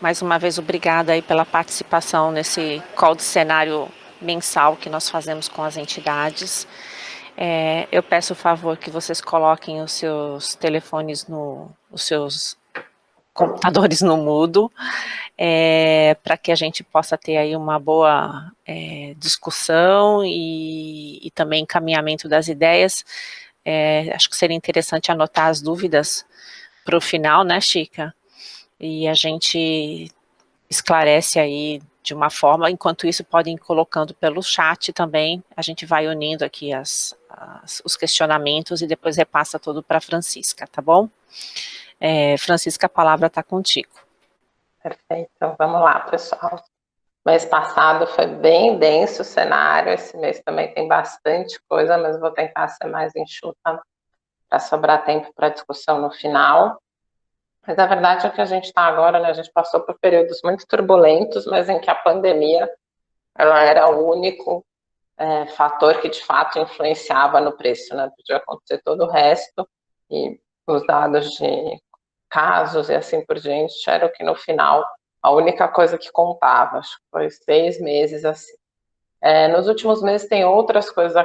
Mais uma vez, obrigada aí pela participação nesse call de cenário mensal que nós fazemos com as entidades. Eu peço o favor que vocês coloquem os seus telefones os seus computadores no mudo, para que a gente possa ter aí uma boa discussão e também encaminhamento das ideias. Acho que seria interessante anotar as dúvidas para o final, né, Chica? E a gente esclarece aí de uma forma, enquanto isso podem ir colocando pelo chat também, a gente vai unindo aqui os questionamentos e depois repassa tudo para a Francisca, tá bom? Francisca, a palavra está contigo. Perfeito, então vamos lá, pessoal. Mês passado foi bem denso o cenário, esse mês também tem bastante coisa, mas vou tentar ser mais enxuta para sobrar tempo para discussão no final. Mas a verdade é que a gente está agora, né, a gente passou por períodos muito turbulentos, mas em que a pandemia ela era o único fator que de fato influenciava no preço, né? Podia acontecer todo o resto, e os dados de casos e assim por diante era o que no final a única coisa que contava. Acho que foi 6 meses assim. Nos últimos meses tem outras coisas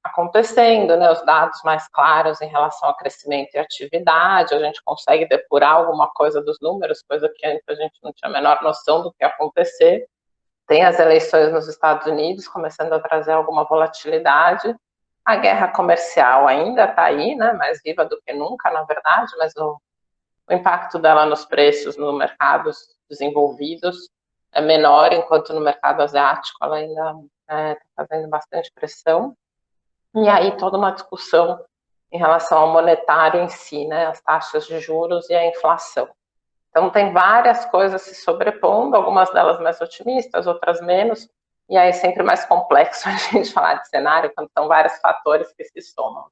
acontecendo, né? Os dados mais claros em relação a crescimento e atividade, a gente consegue depurar alguma coisa dos números, coisa que antes a gente não tinha a menor noção do que ia acontecer. Tem as eleições nos Estados Unidos começando a trazer alguma volatilidade. A guerra comercial ainda está aí, né? Mais viva do que nunca, na verdade, mas o impacto dela nos preços nos mercados desenvolvidos é menor, enquanto no mercado asiático ela ainda está fazendo bastante pressão. E aí toda uma discussão em relação ao monetário em si, né, as taxas de juros e a inflação. Então tem várias coisas se sobrepondo, algumas delas mais otimistas, outras menos, e aí é sempre mais complexo a gente falar de cenário quando são vários fatores que se somam.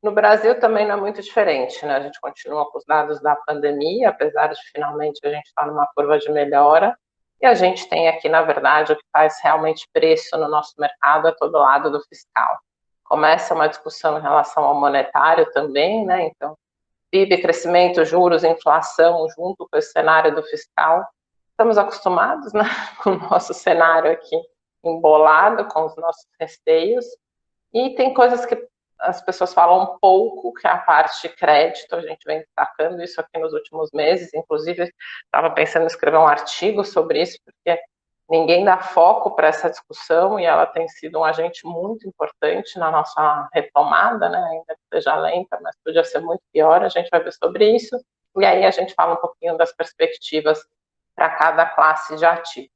No Brasil também não é muito diferente, né? A gente continua com os dados da pandemia, apesar de finalmente a gente estar numa curva de melhora, e a gente tem aqui, na verdade, o que faz realmente preço no nosso mercado é todo lado do fiscal. Começa uma discussão em relação ao monetário também, né? Então, PIB, crescimento, juros, inflação, junto com esse cenário do fiscal. Estamos acostumados, né, com o nosso cenário aqui embolado, com os nossos receios, e tem coisas que as pessoas falam um pouco, que é a parte de crédito, a gente vem destacando isso aqui nos últimos meses, inclusive estava pensando em escrever um artigo sobre isso, porque ninguém dá foco para essa discussão e ela tem sido um agente muito importante na nossa retomada, né? Ainda que seja lenta, mas podia ser muito pior, a gente vai ver sobre isso, e aí a gente fala um pouquinho das perspectivas para cada classe de ativo.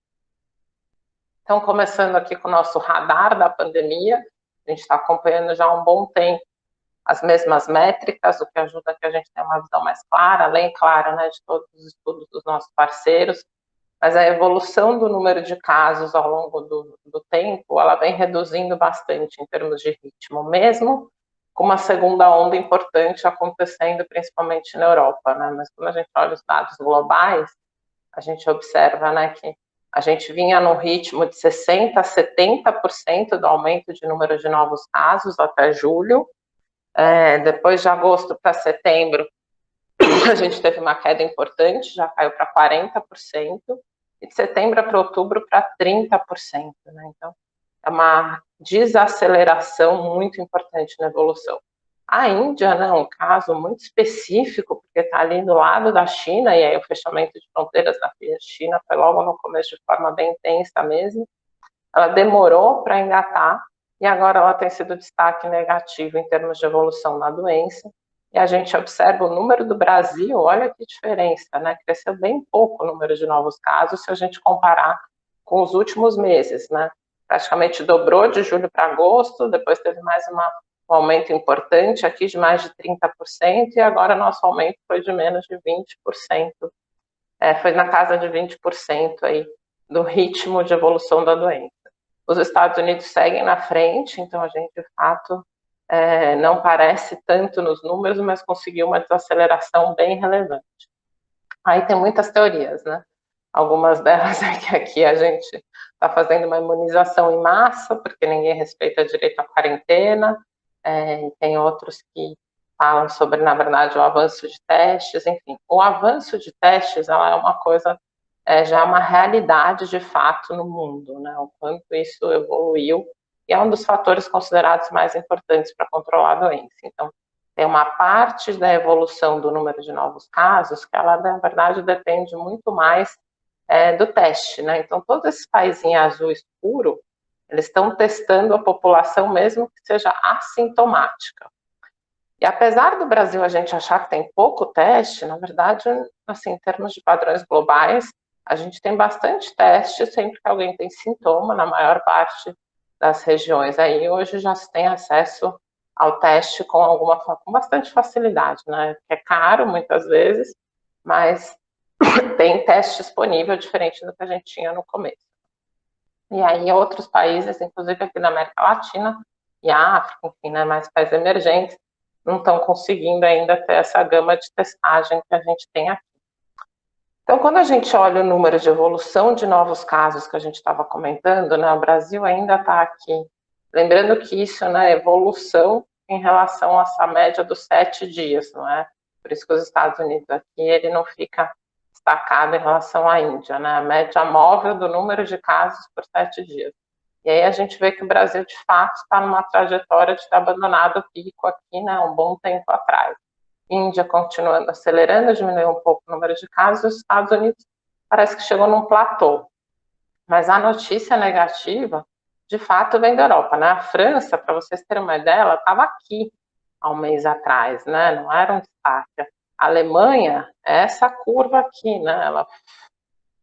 Então, começando aqui com o nosso radar da pandemia, a gente está acompanhando já há um bom tempo as mesmas métricas, o que ajuda a que a gente tenha uma visão mais clara, além, claro, né, de todos os estudos dos nossos parceiros, mas a evolução do número de casos ao longo do tempo, ela vem reduzindo bastante em termos de ritmo, mesmo com uma segunda onda importante acontecendo, principalmente na Europa, né, mas quando a gente olha os dados globais, a gente observa, né, que a gente vinha num ritmo de 60% a 70% do aumento de número de novos casos até julho. Depois de agosto para setembro, a gente teve uma queda importante, já caiu para 40%, e de setembro para outubro para 30%. Né? Então, é uma desaceleração muito importante na evolução. A Índia, né, um caso muito específico, porque está ali do lado da China, e aí o fechamento de fronteiras da China foi logo no começo de forma bem intensa mesmo. Ela demorou para engatar, e agora ela tem sido destaque negativo em termos de evolução da doença. E a gente observa o número do Brasil, olha que diferença, né? Cresceu bem pouco o número de novos casos se a gente comparar com os últimos meses, né? Praticamente dobrou de julho para agosto, depois teve mais um aumento importante aqui de mais de 30%, e agora nosso aumento foi de menos de 20%. Foi na casa de 20% aí do ritmo de evolução da doença. Os Estados Unidos seguem na frente, então a gente, de fato, não parece tanto nos números, mas conseguiu uma desaceleração bem relevante. Aí tem muitas teorias, né? Algumas delas é que aqui a gente está fazendo uma imunização em massa, porque ninguém respeita direito à quarentena, e tem outros que falam sobre, na verdade, o avanço de testes, enfim. O avanço de testes ela é uma coisa já é uma realidade de fato no mundo, né? O quanto isso evoluiu, e é um dos fatores considerados mais importantes para controlar a doença. Então, tem uma parte da evolução do número de novos casos que ela, na verdade, depende muito mais do teste, né? Então, todos esses países em azul escuro, eles estão testando a população mesmo que seja assintomática. E apesar do Brasil a gente achar que tem pouco teste, na verdade, assim, em termos de padrões globais, a gente tem bastante teste sempre que alguém tem sintoma, na maior parte das regiões. Aí hoje já se tem acesso ao teste com bastante facilidade, né? É caro muitas vezes, mas tem teste disponível diferente do que a gente tinha no começo. E aí outros países, inclusive aqui na América Latina e África, enfim, né, mais países emergentes, não estão conseguindo ainda ter essa gama de testagem que a gente tem aqui. Então, quando a gente olha o número de evolução de novos casos que a gente estava comentando, né, o Brasil ainda está aqui. Lembrando que isso, né, é evolução em relação a essa média dos 7 dias, não é? Por isso que os Estados Unidos aqui, ele não fica destacado em relação à Índia, né? A média móvel do número de casos por 7 dias. E aí a gente vê que o Brasil, de fato, está numa trajetória de ter abandonado o pico aqui, né, um bom tempo atrás. Índia continuando acelerando, diminuiu um pouco o número de casos, os Estados Unidos parece que chegou num platô. Mas a notícia negativa, de fato, vem da Europa, né? A França, para vocês terem uma ideia, ela estava aqui há um mês atrás, né? Não era um destaque. A Alemanha é essa curva aqui, né? Ela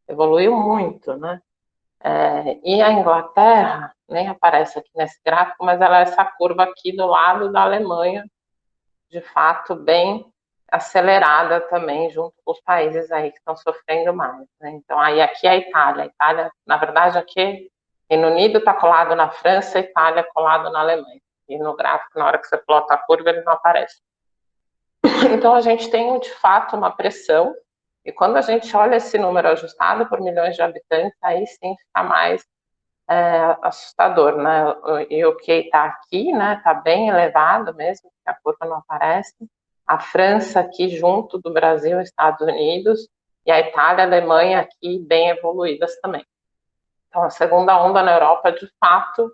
evoluiu muito, né? E a Inglaterra, nem aparece aqui nesse gráfico, mas ela é essa curva aqui do lado da Alemanha, de fato, bem acelerada também, junto com os países aí que estão sofrendo mais, né? Então, aí aqui é a Itália. A Itália, na verdade, aqui, Reino Unido está colado na França, a Itália colado na Alemanha. E no gráfico, na hora que você plota a curva, ele não aparece. Então, a gente tem, de fato, uma pressão, e quando a gente olha esse número ajustado por milhões de habitantes, aí sim fica mais assustador, né? E o que está aqui, né, está bem elevado mesmo, que a curva não aparece. A França aqui junto do Brasil, Estados Unidos, e a Itália, a Alemanha aqui bem evoluídas também. Então, a segunda onda na Europa, de fato,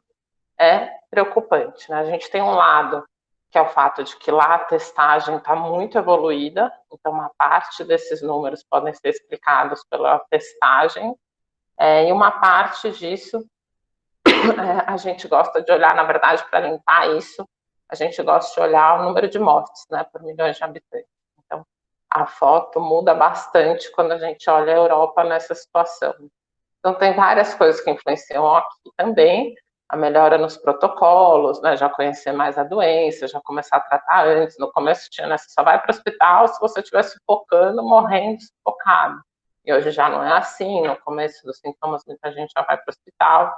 é preocupante, né? A gente tem um lado, que é o fato de que lá a testagem está muito evoluída, então uma parte desses números podem ser explicados pela testagem, e uma parte disso a gente gosta de olhar, na verdade, para limpar isso, a gente gosta de olhar o número de mortes, né, por milhões de habitantes. Então, a foto muda bastante quando a gente olha a Europa nessa situação. Então, tem várias coisas que influenciam aqui também, a melhora nos protocolos, né, já conhecer mais a doença, já começar a tratar antes. No começo tinha, né, você só vai para o hospital se você estiver sufocando, morrendo sufocado. E hoje já não é assim, no começo dos sintomas muita gente já vai para o hospital,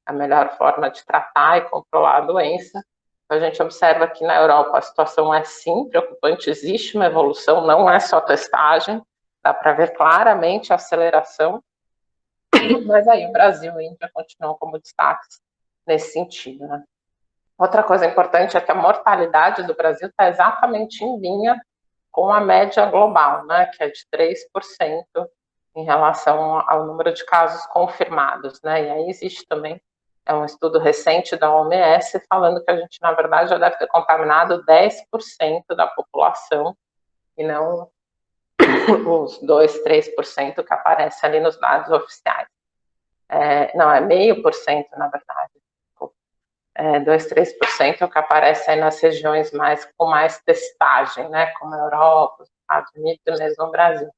a melhor forma de tratar e controlar a doença. Então, a gente observa que na Europa a situação é sim preocupante, existe uma evolução, não é só testagem, dá para ver claramente a aceleração, mas aí o Brasil e a Índia continuam como destaques nesse sentido, né? Outra coisa importante é que a mortalidade do Brasil está exatamente em linha com a média global, né, que é de 3% em relação ao número de casos confirmados, né? E aí existe também um estudo recente da OMS falando que a gente, na verdade, já deve ter contaminado 10% da população e não os 2, 3% que aparece ali nos dados oficiais. Não, é 0,5%, na verdade. 2, 3% que aparece aí nas regiões com mais testagem, né, como a Europa, os Estados Unidos e mesmo o Brasil.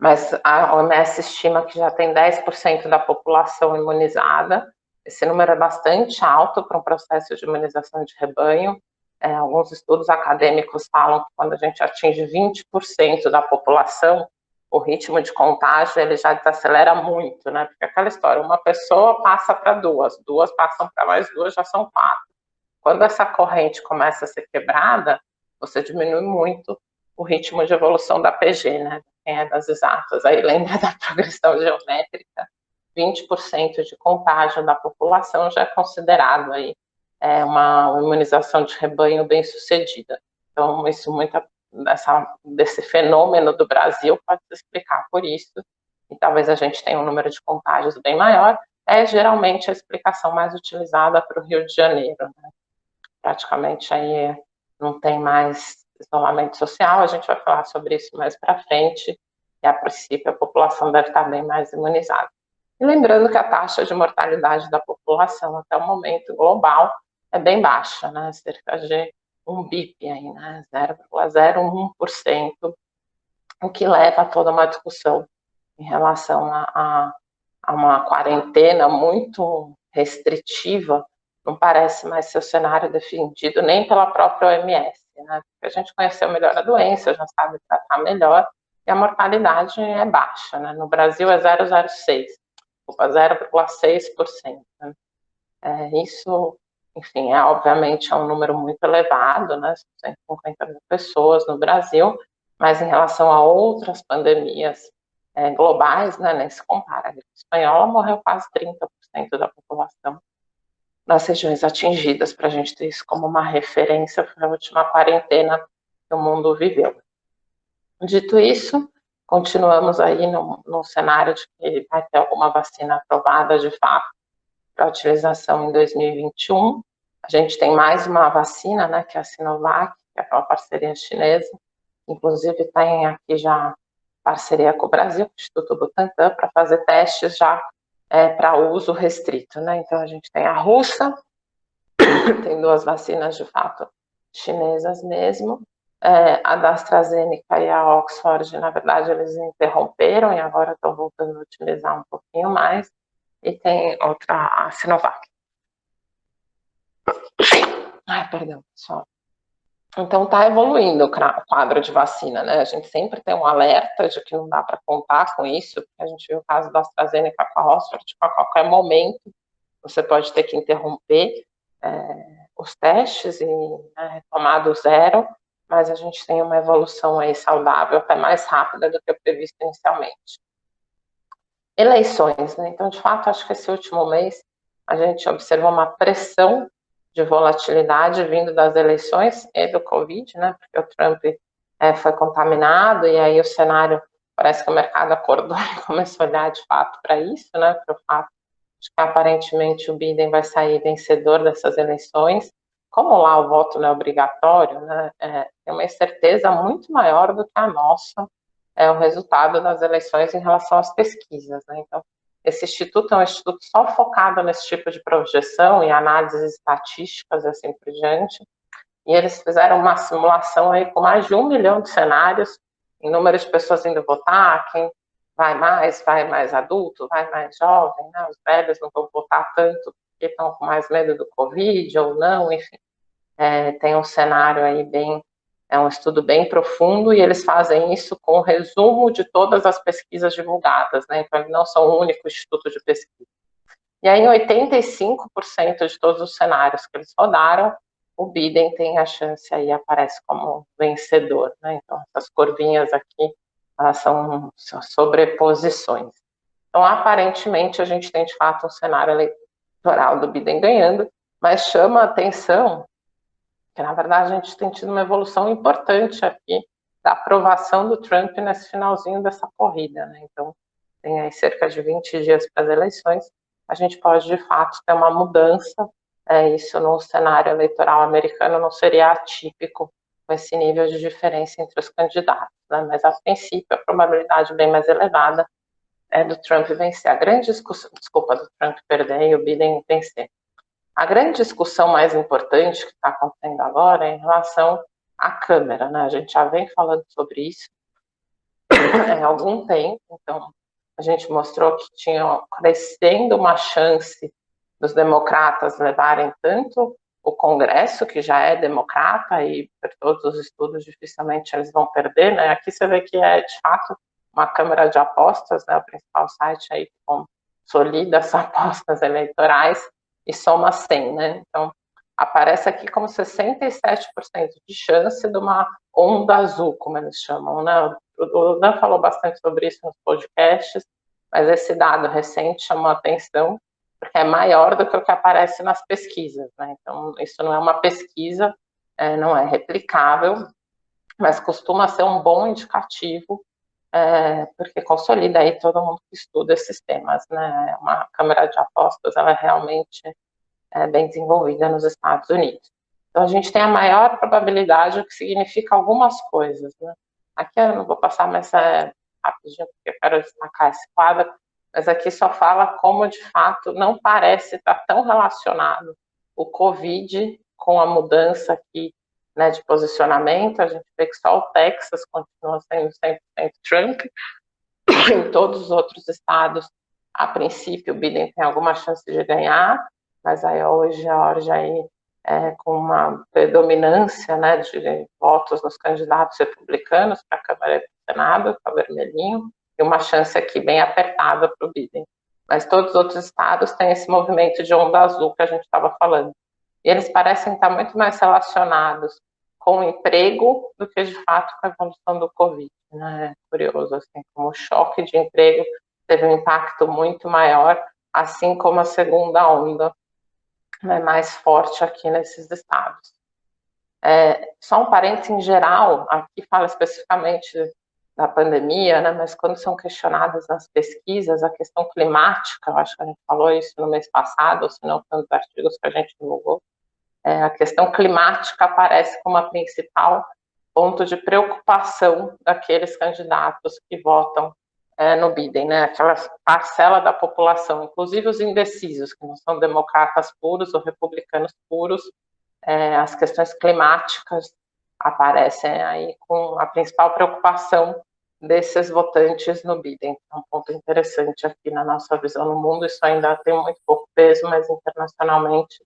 Mas a OMS estima que já tem 10% da população imunizada. Esse número é bastante alto para um processo de imunização de rebanho. Alguns estudos acadêmicos falam que quando a gente atinge 20% da população, o ritmo de contágio ele já desacelera muito, né? Porque aquela história, uma pessoa passa para duas passam para mais duas, já são 4. Quando essa corrente começa a ser quebrada, você diminui muito o ritmo de evolução da PG, né? Quem é das exatas aí lembra da progressão geométrica, 20% de contágio da população já é considerado aí uma imunização de rebanho bem sucedida. Então, isso desse fenômeno do Brasil pode se explicar por isso, e talvez a gente tenha um número de contágios bem maior, é geralmente a explicação mais utilizada para o Rio de Janeiro, né? Praticamente aí não tem mais isolamento social, a gente vai falar sobre isso mais para frente, e a princípio a população deve estar bem mais imunizada. E lembrando que a taxa de mortalidade da população até o momento global é bem baixa, né? Cerca de um BIP aí, né? 0,01%, o que leva a toda uma discussão em relação a uma quarentena muito restritiva. Não parece mais ser o cenário defendido nem pela própria OMS, né? Porque a gente conheceu melhor a doença, já sabe tratar melhor, e a mortalidade é baixa, né? No Brasil é 0,6%, né? Isso, enfim, obviamente é um número muito elevado, né? 150 mil pessoas no Brasil, mas em relação a outras pandemias globais, né, nem se compara. A gripe espanhola morreu quase 30% da população nas regiões atingidas, para a gente ter isso como uma referência, foi a última quarentena que o mundo viveu. Dito isso, continuamos aí no cenário de que vai ter alguma vacina aprovada de fato para utilização em 2021. A gente tem mais uma vacina, né, que é a Sinovac, que é aquela parceria chinesa, inclusive tem aqui já parceria com o Brasil, com o Instituto Butantan, para fazer testes já para uso restrito, né? Então a gente tem a russa, tem 2 vacinas de fato chinesas mesmo, a da AstraZeneca e a Oxford, na verdade, eles interromperam e agora estão voltando a utilizar um pouquinho mais, e tem outra, a Sinovac. Ai, perdão, pessoal. Então está evoluindo o quadro de vacina, né? A gente sempre tem um alerta de que não dá para contar com isso, porque a gente viu o caso da AstraZeneca com a Oxford, a qualquer momento você pode ter que interromper os testes e retomar do zero, mas a gente tem uma evolução aí saudável, até mais rápida do que o previsto inicialmente. Eleições, né? Então, de fato, acho que esse último mês a gente observou uma pressão de volatilidade vindo das eleições e do Covid, né? Porque o Trump foi contaminado e aí o cenário, parece que o mercado acordou e começou a olhar de fato para isso, né? Para o fato de que aparentemente o Biden vai sair vencedor dessas eleições. Como lá o voto não é obrigatório, né? Tem uma incerteza muito maior do que a nossa o resultado das eleições em relação às pesquisas, né? Então, esse instituto é um instituto só focado nesse tipo de projeção e análises estatísticas, assim por diante, e eles fizeram uma simulação aí com mais de 1 milhão de cenários, em número de pessoas indo votar, quem vai mais adulto, vai mais jovem, né? Os velhos não vão votar tanto porque estão com mais medo do Covid ou não, enfim. Tem um cenário aí um estudo bem profundo, e eles fazem isso com o resumo de todas as pesquisas divulgadas, né? Então, eles não são o único instituto de pesquisa. E aí, em 85% de todos os cenários que eles rodaram, o Biden tem a chance aí, aparece como vencedor, né? Então, essas curvinhas aqui, elas são sobreposições. Então, aparentemente, a gente tem, de fato, um cenário eleitoral do Biden ganhando, mas chama a atenção que, na verdade, a gente tem tido uma evolução importante aqui da aprovação do Trump nesse finalzinho dessa corrida, né? Então, tem aí cerca de 20 dias para as eleições, a gente pode, de fato, ter uma mudança, isso no cenário eleitoral americano não seria atípico com esse nível de diferença entre os candidatos, né? Mas, a princípio, a probabilidade bem mais elevada é do Trump vencer. A grande discussão, desculpa, do Trump perder e o Biden vencer. A grande discussão mais importante que está acontecendo agora é em relação à Câmara, né? A gente já vem falando sobre isso há algum tempo, então a gente mostrou que tinha crescendo uma chance dos democratas levarem tanto o Congresso, que já é democrata, e por todos os estudos dificilmente eles vão perder, né? Aqui você vê que é, de fato, uma Câmara de Apostas, né? O principal site aí que consolida as apostas eleitorais, e soma 100, né? Então, aparece aqui como 67% de chance de uma onda azul, como eles chamam, né? O Dan falou bastante sobre isso nos podcasts, mas esse dado recente chamou a atenção, porque é maior do que o que aparece nas pesquisas, né? Então, isso não é uma pesquisa, não é replicável, mas costuma ser um bom indicativo porque consolida aí todo mundo que estuda esses temas, né? Uma câmara de apostas, ela é realmente bem desenvolvida nos Estados Unidos. Então, a gente tem a maior probabilidade, o que significa algumas coisas, né? Aqui eu não vou passar mais rapidinho, porque eu quero destacar esse quadro, mas aqui só fala como, de fato, não parece estar tão relacionado o Covid com a mudança aqui, né, de posicionamento. A gente vê que só o Texas continua sendo 100% Trump. Em todos os outros estados, a princípio, o Biden tem alguma chance de ganhar, mas aí hoje a Geórgia aí com uma predominância, né, de votos nos candidatos republicanos para a Câmara e para o Senado, está vermelhinho, e uma chance aqui bem apertada para o Biden. Mas todos os outros estados têm esse movimento de onda azul que a gente estava falando. E eles parecem estar muito mais relacionados com o emprego do que, de fato, com a evolução do Covid. Né? É curioso, assim, como o choque de emprego teve um impacto muito maior, assim como a segunda onda, né, mais forte aqui nesses estados. Só um parênteses em geral, aqui fala especificamente da pandemia, né, mas quando são questionadas nas pesquisas a questão climática, eu acho que a gente falou isso no mês passado, ou se não, foi nos artigos que a gente divulgou, a questão climática aparece como a principal ponto de preocupação daqueles candidatos que votam no Biden, né? Aquela parcela da população, inclusive os indecisos, que não são democratas puros ou republicanos puros, as questões climáticas aparecem aí com a principal preocupação desses votantes no Biden. É um ponto interessante aqui na nossa visão no mundo. Isso ainda tem muito pouco peso, mas internacionalmente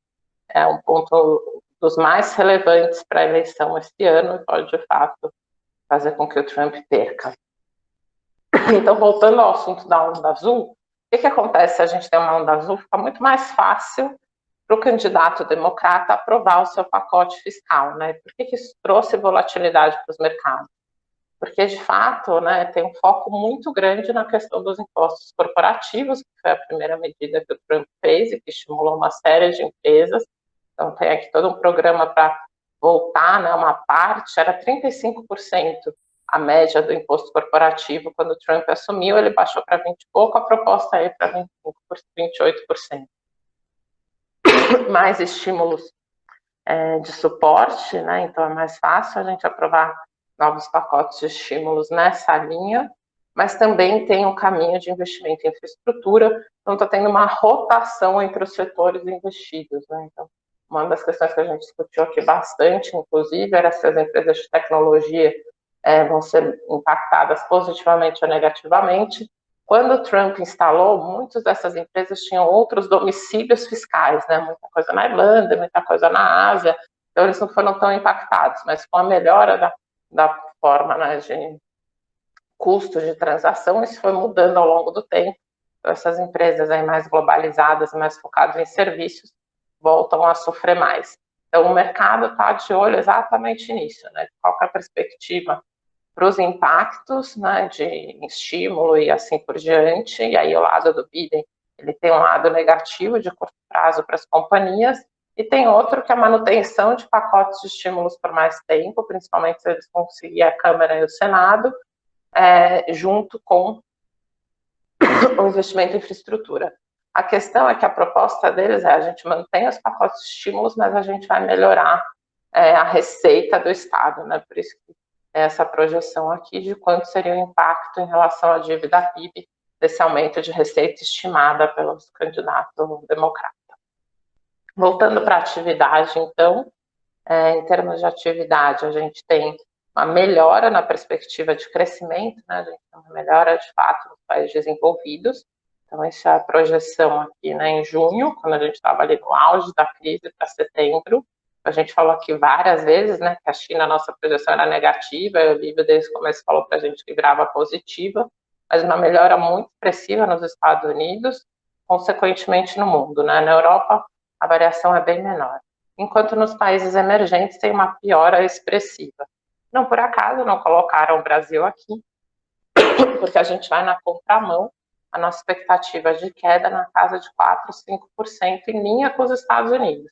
é um ponto dos mais relevantes para a eleição este ano e pode, de fato, fazer com que o Trump perca. Então, voltando ao assunto da onda azul, o que acontece se a gente tem uma onda azul? Fica muito mais fácil para o candidato democrata aprovar o seu pacote fiscal, né? Por que isso trouxe volatilidade para os mercados? Porque, de fato, né, tem um foco muito grande na questão dos impostos corporativos, que foi a primeira medida que o Trump fez e que estimulou uma série de empresas. Então, tem aqui todo um programa para voltar, né, uma parte, era 35% a média do imposto corporativo quando o Trump assumiu, ele baixou para 20 e pouco, a proposta é para 28%. Mais estímulos de suporte, né, então é mais fácil a gente aprovar novos pacotes de estímulos nessa linha, mas também tem um caminho de investimento em infraestrutura, então está tendo uma rotação entre os setores investidos, né, então uma das questões que a gente discutiu aqui bastante, inclusive, era se as empresas de tecnologia vão ser impactadas positivamente ou negativamente. Quando o Trump instalou, muitas dessas empresas tinham outros domicílios fiscais, né? Muita coisa na Irlanda, muita coisa na Ásia, então eles não foram tão impactados, mas com a melhora da forma, né, de custo de transação, isso foi mudando ao longo do tempo. Então, essas empresas aí mais globalizadas, mais focadas em serviços, voltam a sofrer mais. Então, o mercado está de olho exatamente nisso, né? Qual é a perspectiva para os impactos, né, de estímulo e assim por diante, e aí o lado do Biden, ele tem um lado negativo de curto prazo para as companhias, e tem outro que é a manutenção de pacotes de estímulos por mais tempo, principalmente se eles conseguirem a Câmara e o Senado, junto com o investimento em infraestrutura. A questão é que a proposta deles a gente mantém os pacotes de estímulos, mas a gente vai melhorar a receita do Estado, né? Por isso que essa projeção aqui de quanto seria o impacto em relação à dívida PIB desse aumento de receita estimada pelos candidatos democratas. Voltando para a atividade, então, em termos de atividade, a gente tem uma melhora na perspectiva de crescimento, né? A gente tem uma melhora, de fato, nos países desenvolvidos. Então, essa é a projeção aqui, né, em junho, quando a gente estava ali no auge da crise, para setembro. A gente falou aqui várias vezes, né, que a China, a nossa projeção era negativa, e o Lívia, desde o começo, falou para a gente que virava positiva, mas uma melhora muito expressiva nos Estados Unidos, consequentemente no mundo, né? Na Europa, a variação é bem menor. Enquanto nos países emergentes tem uma piora expressiva. Não por acaso não colocaram o Brasil aqui, porque a gente vai na contramão, a nossa expectativa de queda na casa de 4, 5% em linha com os Estados Unidos.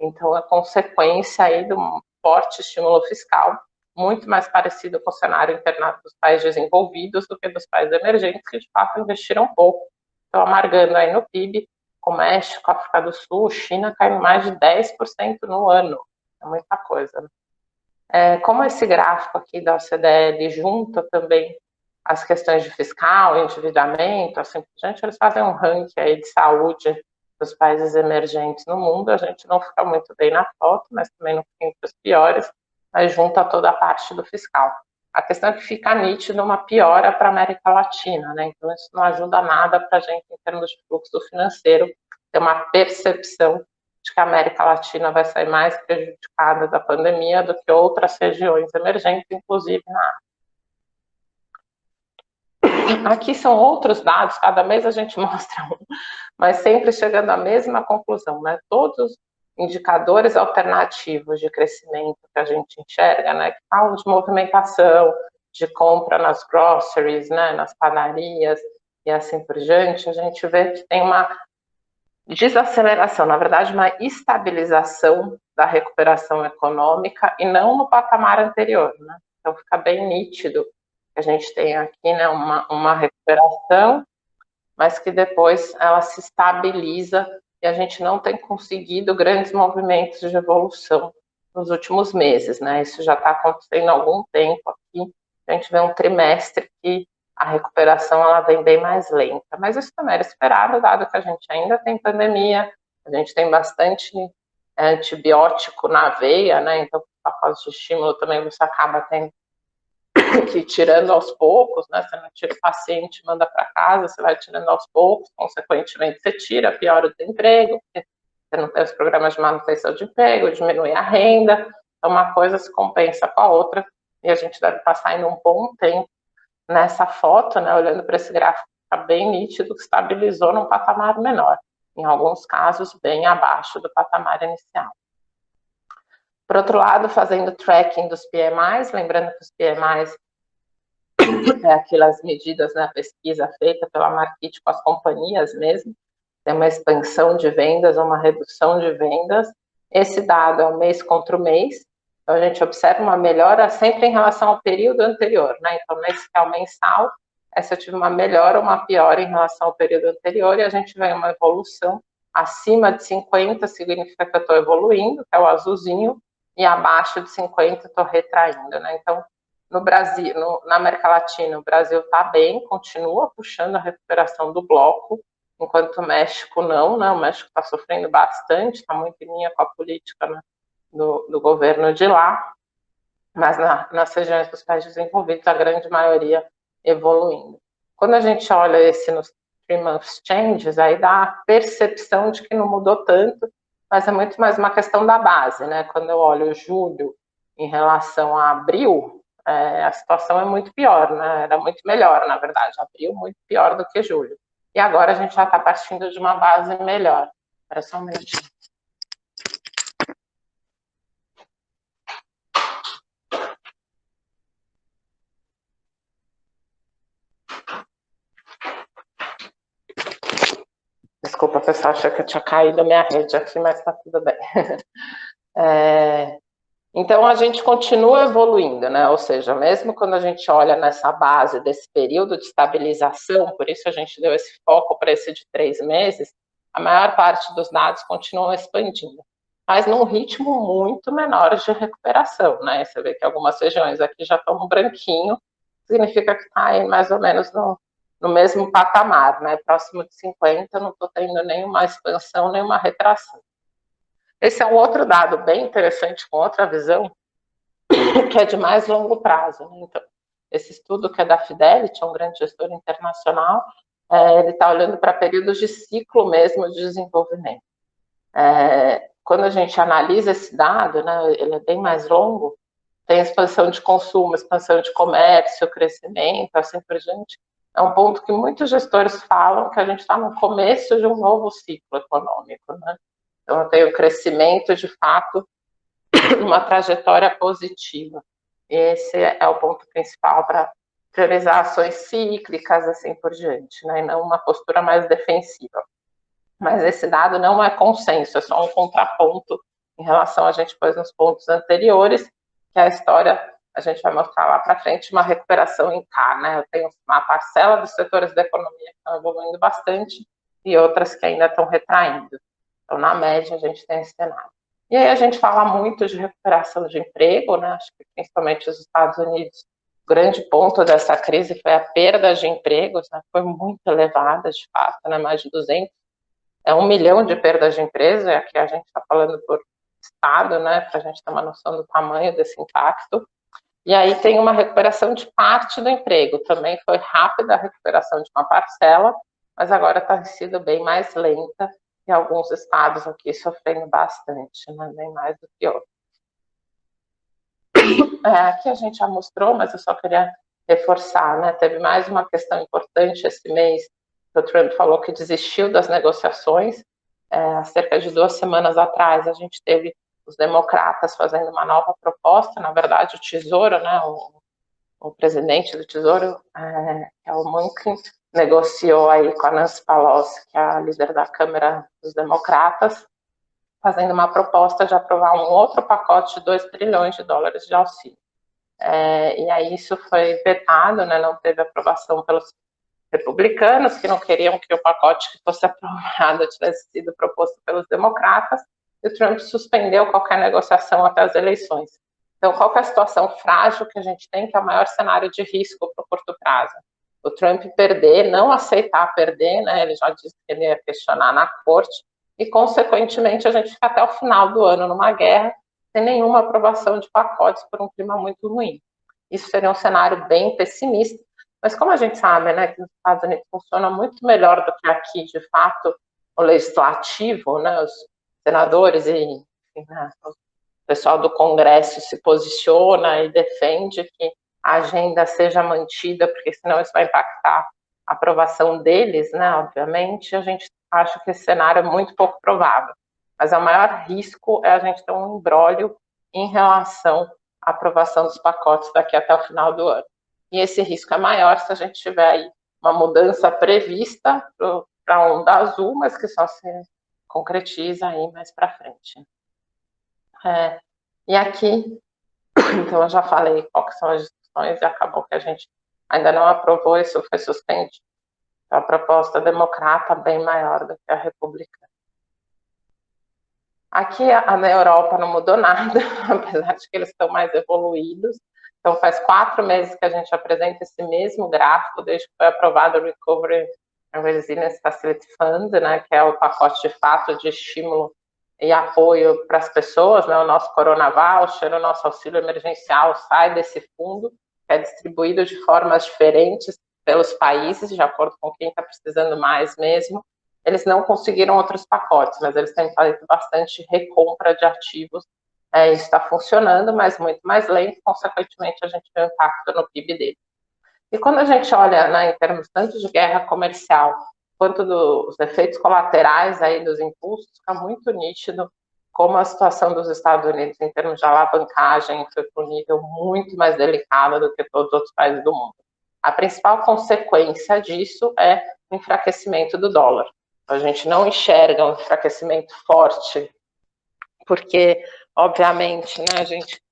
Então, a consequência aí de um forte estímulo fiscal, muito mais parecido com o cenário internado dos países desenvolvidos do que dos países emergentes, que de fato investiram pouco. Estão amargando aí no PIB, com o México, África do Sul, China caindo mais de 10% no ano. É muita coisa, né? Como esse gráfico aqui da OCDE junta também as questões de fiscal, endividamento, assim por diante, eles fazem um ranking aí de saúde dos países emergentes no mundo. A gente não fica muito bem na foto, mas também não fica entre os piores, mas junta toda a parte do fiscal. A questão é que fica nítido uma piora para a América Latina, né? Então isso não ajuda nada para a gente em termos de fluxo financeiro, ter uma percepção de que a América Latina vai sair mais prejudicada da pandemia do que outras regiões emergentes, inclusive na África. Aqui são outros dados, cada mês a gente mostra um, mas sempre chegando à mesma conclusão, né? Todos os indicadores alternativos de crescimento que a gente enxerga, né? Que falam de movimentação, de compra nas groceries, né? Nas padarias e assim por diante, a gente vê que tem uma desaceleração, na verdade, uma estabilização da recuperação econômica e não no patamar anterior, né? Então fica bem nítido que a gente tem aqui, né, uma recuperação, mas que depois ela se estabiliza e a gente não tem conseguido grandes movimentos de evolução nos últimos meses, né? Isso já está acontecendo há algum tempo aqui. A gente vê um trimestre que a recuperação ela vem bem mais lenta, mas isso também era esperado, dado que a gente ainda tem pandemia, a gente tem bastante antibiótico na veia, né? Então, por causa de estímulo também você acaba tendo que ir tirando aos poucos, né? Você não tira o paciente, manda para casa, você vai tirando aos poucos, consequentemente você tira, piora o desemprego, porque você não tem os programas de manutenção de emprego, diminui a renda, então uma coisa se compensa com a outra, e a gente deve passar ainda um bom tempo nessa foto, né, olhando para esse gráfico, está bem nítido que estabilizou num patamar menor, em alguns casos bem abaixo do patamar inicial. Por outro lado, fazendo tracking dos PMIs, lembrando que os PMIs é aquelas medidas, né, a pesquisa feita pela Markit com as companhias mesmo, tem uma expansão de vendas, uma redução de vendas. Esse dado é o mês contra o mês, então a gente observa uma melhora sempre em relação ao período anterior, né? Então, nesse que é o mensal, essa eu tive uma melhora ou uma piora em relação ao período anterior, e a gente vê uma evolução acima de 50, significa que eu estou evoluindo, que é o azulzinho, e abaixo de 50 eu estou retraindo, né? Então, no Brasil, na América Latina, o Brasil está bem, continua puxando a recuperação do bloco, enquanto o México não, né? O México está sofrendo bastante, está muito em linha com a política, né, do governo de lá, mas nas regiões dos países desenvolvidos, a grande maioria evoluindo. Quando a gente olha esse nos 3 months changes, aí dá a percepção de que não mudou tanto, mas é muito mais uma questão da base, né? Quando eu olho julho em relação a abril, a situação é muito pior, né? Era muito melhor, na verdade, abril muito pior do que julho. E agora a gente já está partindo de uma base melhor. Espera só um minutinho. Desculpa, pessoal, achei que eu tinha caído a minha rede aqui, mas está tudo bem. Então, a gente continua evoluindo, né? Ou seja, mesmo quando a gente olha nessa base desse período de estabilização, por isso a gente deu esse foco para esse de 3 meses, a maior parte dos dados continuam expandindo, mas num ritmo muito menor de recuperação, né? Você vê que algumas regiões aqui já estão no branquinho, significa que está aí mais ou menos no mesmo patamar, né? Próximo de 50, não estou tendo nenhuma expansão, nenhuma retração. Esse é um outro dado bem interessante, com outra visão, que é de mais longo prazo, né? Então, esse estudo que é da Fidelity, um grande gestor internacional, ele está olhando para períodos de ciclo mesmo de desenvolvimento. Quando a gente analisa esse dado, né, ele é bem mais longo, tem expansão de consumo, expansão de comércio, crescimento, assim por diante. É um ponto que muitos gestores falam que a gente está no começo de um novo ciclo econômico, né? Então, eu tenho crescimento, de fato, uma trajetória positiva. Esse é o ponto principal para priorizar ações cíclicas, assim por diante, né? E não uma postura mais defensiva. Mas esse dado não é consenso, é só um contraponto em relação a gente pôs nos pontos anteriores, que a história a gente vai mostrar lá para frente uma recuperação em K, né? Eu tenho uma parcela dos setores da economia que estão evoluindo bastante e outras que ainda estão retraindo. Então, na média, a gente tem esse cenário. E aí a gente fala muito de recuperação de emprego, né? Acho que principalmente os Estados Unidos, o grande ponto dessa crise foi a perda de empregos, né? Foi muito elevada, de fato, né? Mais de 200. É 1 milhão de perdas de empresa, aqui a gente está falando por estado, né? Para a gente ter uma noção do tamanho desse impacto. E aí tem uma recuperação de parte do emprego, também foi rápida a recuperação de uma parcela, mas agora está sido bem mais lenta, e alguns estados aqui sofrendo bastante, né? Bem mais do que outros. Aqui a gente já mostrou, mas eu só queria reforçar, né? Teve mais uma questão importante esse mês, que o Trump falou que desistiu das negociações. Há cerca de 2 semanas atrás, a gente teve os democratas fazendo uma nova proposta, na verdade o Tesouro, né, o presidente do Tesouro, que é o Mnuchin, negociou aí com a Nancy Pelosi, que é a líder da Câmara dos Democratas, fazendo uma proposta de aprovar um outro pacote de 2 trilhões de dólares de auxílio. E aí isso foi vetado, né, não teve aprovação pelos republicanos, que não queriam que o pacote que fosse aprovado tivesse sido proposto pelos democratas, e o Trump suspendeu qualquer negociação até as eleições. Então, qual que é a situação frágil que a gente tem, que é o maior cenário de risco para o curto prazo? O Trump perder, não aceitar perder, né? Ele já disse que ele ia questionar na corte, e, consequentemente, a gente fica até o final do ano numa guerra, sem nenhuma aprovação de pacotes por um clima muito ruim. Isso seria um cenário bem pessimista, mas como a gente sabe, né, que nos Estados Unidos funciona muito melhor do que aqui, de fato, o legislativo, né, os senadores e enfim, né, o pessoal do Congresso se posiciona e defende que a agenda seja mantida, porque senão isso vai impactar a aprovação deles, né, obviamente, a gente acha que esse cenário é muito pouco provável. Mas o maior risco é a gente ter um imbróglio em relação à aprovação dos pacotes daqui até o final do ano. E esse risco é maior se a gente tiver aí uma mudança prevista para a onda azul, mas que só se concretiza aí mais para frente. E aqui, então eu já falei quais são as discussões e acabou que a gente ainda não aprovou, isso foi suspendido. Então, a proposta democrata é bem maior do que a republicana. Aqui na Europa não mudou nada, apesar de que eles estão mais evoluídos. Então, faz 4 meses que a gente apresenta esse mesmo gráfico, desde que foi aprovado o Recovery and Resilience Facility Fund, né, que é o pacote de fato de estímulo e apoio para as pessoas, né, o nosso Corona Voucher, o nosso auxílio emergencial sai desse fundo, que é distribuído de formas diferentes pelos países, de acordo com quem está precisando mais mesmo. Eles não conseguiram outros pacotes, mas eles têm feito bastante recompra de ativos. Isso está funcionando, mas muito mais lento, consequentemente a gente vê um impacto no PIB dele. E quando a gente olha, né, em termos tanto de guerra comercial, quanto dos efeitos colaterais aí dos impulsos, fica muito nítido como a situação dos Estados Unidos em termos de alavancagem foi para um nível muito mais delicado do que todos os outros países do mundo. A principal consequência disso é o enfraquecimento do dólar. A gente não enxerga um enfraquecimento forte, porque, obviamente, né, a gente...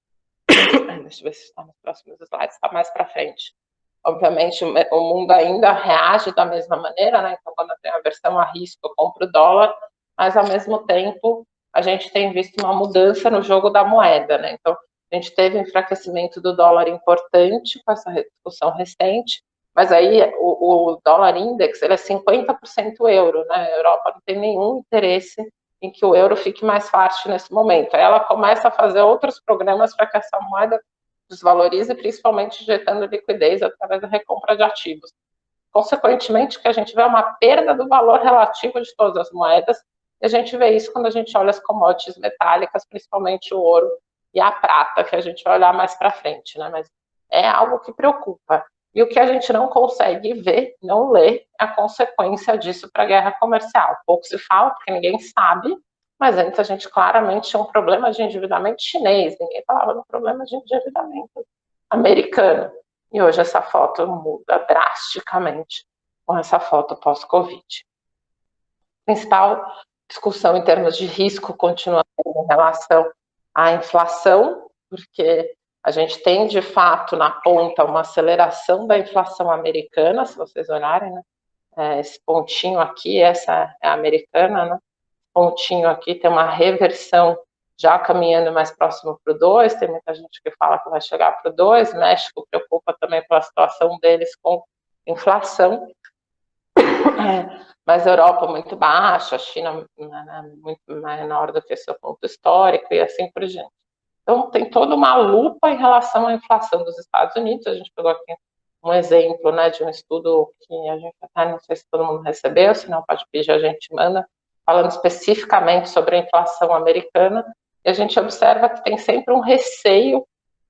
Deixa eu ver se está nos próximos slides, está mais para frente. Obviamente, o mundo ainda reage da mesma maneira, né? Então, quando tem aversão a risco, eu compro dólar, mas, ao mesmo tempo, a gente tem visto uma mudança no jogo da moeda, né? Então, a gente teve um enfraquecimento do dólar importante com essa discussão recente, mas aí o dólar index, ele é 50% euro, né? A Europa não tem nenhum interesse em que o euro fique mais forte nesse momento. Aí ela começa a fazer outros programas para que essa moeda desvalorize, principalmente injetando liquidez através da recompra de ativos. Consequentemente, que a gente vê uma perda do valor relativo de todas as moedas, e a gente vê isso quando a gente olha as commodities metálicas, principalmente o ouro e a prata, que a gente vai olhar mais para frente, né? Mas é algo que preocupa. E o que a gente não consegue ver, não ler, é a consequência disso para a guerra comercial. Pouco se fala, porque ninguém sabe, mas antes a gente claramente tinha um problema de endividamento chinês, ninguém falava do problema de endividamento americano. E hoje essa foto muda drasticamente com essa foto pós-Covid. A principal discussão em termos de risco continua em relação à inflação, porque A gente tem, de fato, na ponta, uma aceleração da inflação americana, se vocês olharem, né? Esse pontinho aqui, essa é a americana, né? Pontinho aqui tem uma reversão já caminhando mais próximo para o 2, tem muita gente que fala que vai chegar para o 2, México preocupa também pela situação deles com inflação, mas a Europa muito baixa, a China, né, muito menor do que seu ponto histórico e assim por diante. Então, tem toda uma lupa em relação à inflação dos Estados Unidos. A gente pegou aqui um exemplo, né, de um estudo que a gente até não sei se todo mundo recebeu, se não pode pedir, a gente manda, falando especificamente sobre a inflação americana, e a gente observa que tem sempre um receio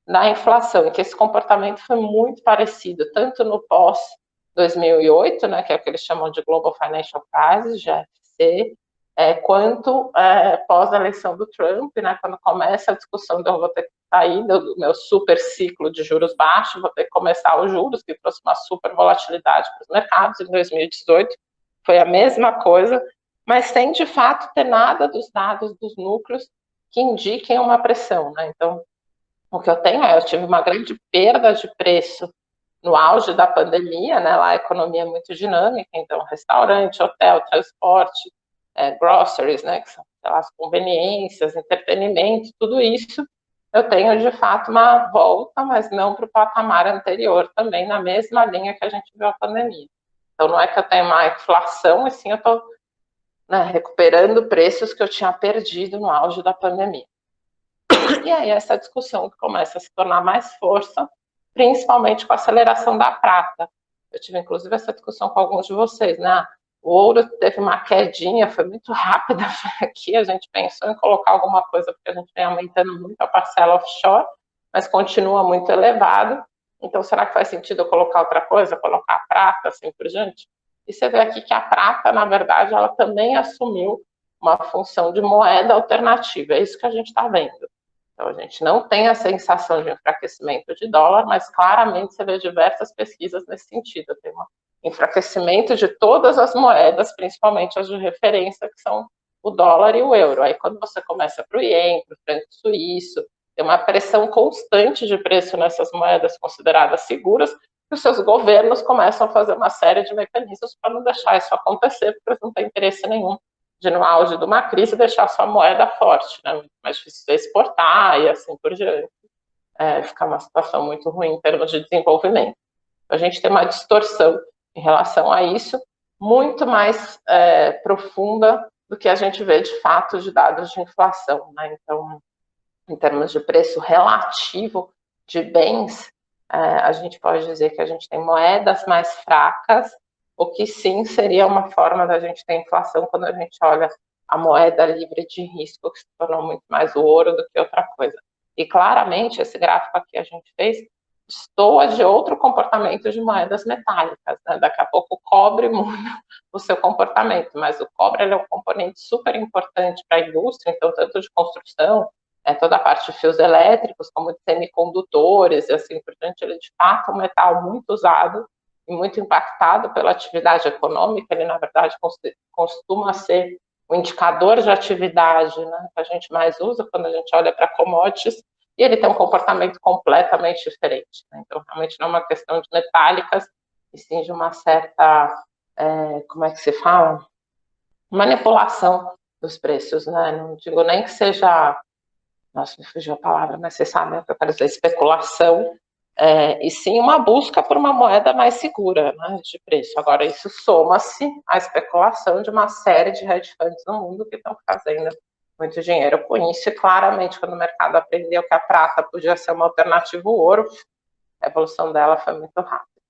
na inflação, e que esse comportamento foi muito parecido, tanto no pós-2008, né, que é o que eles chamam de Global Financial Crisis, GFC, quanto pós a eleição do Trump, né, quando começa a discussão de eu vou ter que sair do meu super ciclo de juros baixos, vou ter que começar os juros, que trouxe uma super volatilidade para os mercados em 2018, foi a mesma coisa, mas sem de fato ter nada dos dados dos núcleos que indiquem uma pressão, né? Então, o que eu tenho eu tive uma grande perda de preço no auge da pandemia, né? Lá a economia é muito dinâmica, então restaurante, hotel, transporte, groceries, né? Que são as conveniências, entretenimento, tudo isso eu tenho de fato uma volta, mas não para o patamar anterior, também na mesma linha que a gente viu a pandemia. Então não é que eu tenho uma inflação, e sim eu estou, né, recuperando preços que eu tinha perdido no auge da pandemia. E aí essa discussão começa a se tornar mais força, principalmente com a aceleração da prata. Eu tive, inclusive, essa discussão com alguns de vocês, né? O ouro teve uma quedinha, foi muito rápida aqui, a gente pensou em colocar alguma coisa, porque a gente vem aumentando muito a parcela offshore, mas continua muito elevado. Então, será que faz sentido eu colocar outra coisa, colocar a prata, assim por diante? E você vê aqui que a prata, na verdade, ela também assumiu uma função de moeda alternativa, é isso que a gente está vendo. Então, a gente não tem a sensação de enfraquecimento de dólar, mas claramente você vê diversas pesquisas nesse sentido. Tem um enfraquecimento de todas as moedas, principalmente as de referência, que são o dólar e o euro. Aí, quando você começa para o iene, para o franco suíço, tem uma pressão constante de preço nessas moedas consideradas seguras, e os seus governos começam a fazer uma série de mecanismos para não deixar isso acontecer, porque eles não têm interesse nenhum de, no auge de uma crise, deixar sua moeda forte, né? Muito mais difícil de exportar e assim por diante. Fica uma situação muito ruim em termos de desenvolvimento. A gente tem uma distorção em relação a isso, muito mais profunda do que a gente vê de fato de dados de inflação, né? Então, em termos de preço relativo de bens, a gente pode dizer que a gente tem moedas mais fracas, o que sim seria uma forma da gente ter inflação quando a gente olha a moeda livre de risco, que se tornou muito mais o ouro do que outra coisa. E claramente, esse gráfico aqui a gente fez destoa de outro comportamento de moedas metálicas, né? Daqui a pouco o cobre muda o seu comportamento, mas o cobre ele é um componente super importante para a indústria, então tanto de construção, toda a parte de fios elétricos, como de semicondutores, e assim por diante, ele de fato é um metal muito usado e muito impactado pela atividade econômica, ele na verdade costuma ser o indicador de atividade, né, que a gente mais usa quando a gente olha para commodities, e ele tem um comportamento completamente diferente, né? Então realmente não é uma questão de metálicas, e sim de uma certa, como é que se fala? Manipulação dos preços, né? Não digo nem que seja, nossa, me fugiu a palavra, mas vocês sabem o que eu quero dizer, especulação, e sim uma busca por uma moeda mais segura, né, de preço. Agora, isso soma-se à especulação de uma série de hedge funds no mundo que estão fazendo muito dinheiro com isso, e claramente, quando o mercado aprendeu que a prata podia ser uma alternativa ao ouro, a evolução dela foi muito rápida.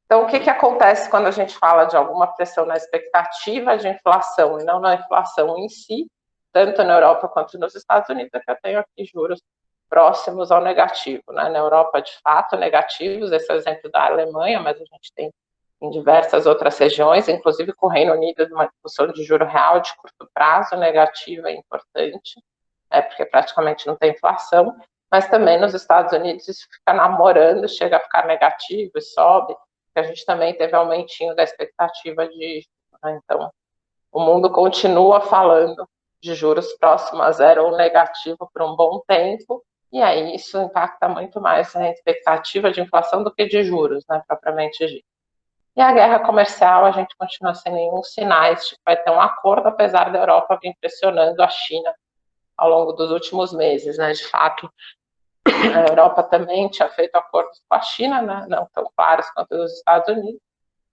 Então, o que acontece quando a gente fala de alguma pressão na expectativa de inflação e não na inflação em si, tanto na Europa quanto nos Estados Unidos, é que eu tenho aqui juros próximos ao negativo, né? Na Europa, de fato, negativos, esse é o exemplo da Alemanha, mas a gente tem em diversas outras regiões, inclusive com o Reino Unido, uma discussão de juro real de curto prazo negativa é importante, porque praticamente não tem inflação, mas também nos Estados Unidos isso fica namorando, chega a ficar negativo e sobe, que a gente também teve aumentinho da expectativa de, né? Então, o mundo continua falando de juros próximos a zero ou negativo por um bom tempo, e aí isso impacta muito mais a expectativa de inflação do que de juros, né, propriamente dito. E a guerra comercial, a gente continua sem nenhum sinais de que vai ter um acordo, apesar da Europa vir pressionando a China ao longo dos últimos meses, né, de fato, a Europa também tinha feito acordos com a China, né, não tão claros quanto os Estados Unidos,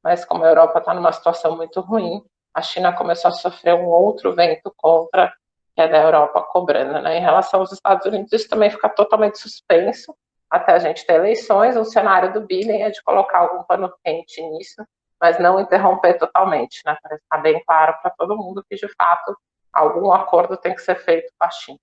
mas como a Europa está numa situação muito ruim, a China começou a sofrer um outro vento contra, que é da Europa cobrando, né? Em relação aos Estados Unidos, isso também fica totalmente suspenso, até a gente ter eleições. O cenário do Biden é de colocar algum pano quente nisso, mas não interromper totalmente, né? Para estar bem claro para todo mundo que, de fato, algum acordo tem que ser feito com a China.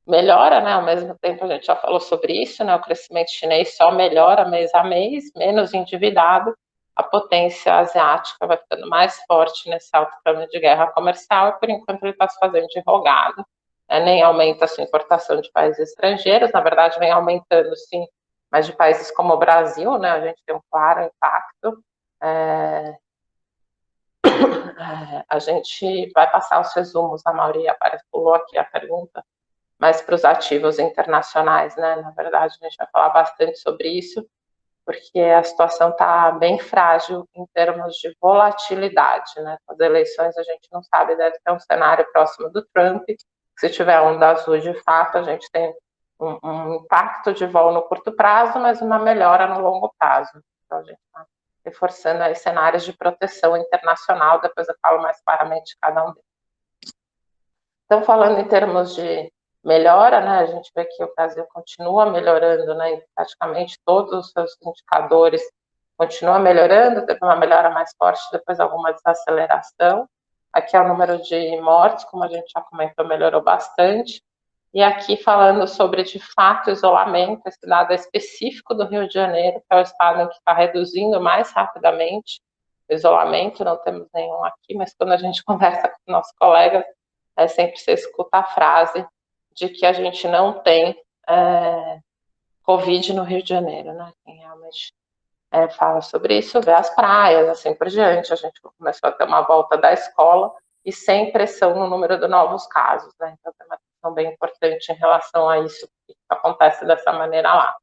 Melhora, né? Ao mesmo tempo a gente já falou sobre isso, né? O crescimento chinês só melhora mês a mês, menos endividado. A potência asiática vai ficando mais forte nesse alto caminho de guerra comercial e por enquanto ele está se fazendo de rogado, né? Nem aumenta a sua importação de países estrangeiros, na verdade vem aumentando sim, mas de países como o Brasil, né? A gente tem um claro impacto. A gente vai passar os resumos, a maioria pulou aqui a pergunta, mas para os ativos internacionais, né? Na verdade, a gente vai falar bastante sobre isso, porque a situação está bem frágil em termos de volatilidade, né? As eleições a gente não sabe, deve ter um cenário próximo do Trump. Se tiver onda azul de fato, a gente tem um impacto de vol no curto prazo, mas uma melhora no longo prazo. Então a gente está reforçando aí cenários de proteção internacional, depois eu falo mais claramente de cada um deles. Então, falando em termos de melhora, né, a gente vê que o Brasil continua melhorando, né, em praticamente todos os seus indicadores, continua melhorando, teve uma melhora mais forte, depois alguma desaceleração. Aqui é o número de mortes, como a gente já comentou, melhorou bastante. E aqui falando sobre, de fato, isolamento, esse dado é específico do Rio de Janeiro, que é o estado em que está reduzindo mais rapidamente o isolamento, não temos nenhum aqui, mas quando a gente conversa com nossos colegas, sempre você escuta a frase de que a gente não tem Covid no Rio de Janeiro, né? Quem realmente fala sobre isso, vê as praias, assim por diante. A gente começou a ter uma volta da escola e sem pressão no número de novos casos, né? Então tem uma questão bem importante em relação a isso que acontece dessa maneira lá.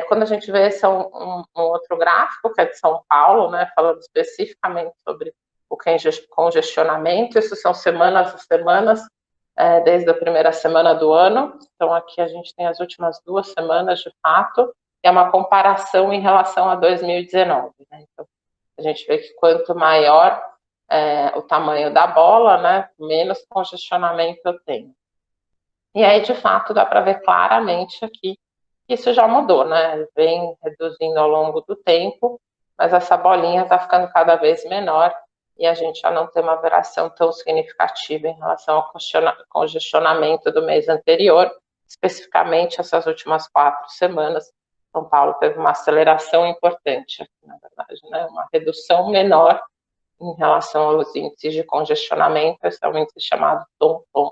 Quando a gente vê esse um outro gráfico, que é de São Paulo, né, falando especificamente sobre o congestionamento, isso são semanas e semanas, desde a primeira semana do ano, então aqui a gente tem as últimas 2 semanas de fato, é uma comparação em relação a 2019, né? Então a gente vê que quanto maior o tamanho da bola, né, menos congestionamento eu tenho. E aí, de fato, dá para ver claramente aqui que isso já mudou, né? Vem reduzindo ao longo do tempo, mas essa bolinha está ficando cada vez menor e a gente já não tem uma variação tão significativa em relação ao congestionamento do mês anterior, especificamente essas últimas 4 semanas. São Paulo teve uma aceleração importante aqui, na verdade, né? Uma redução menor em relação aos índices de congestionamento, esse é um índice chamado TOM-TOM,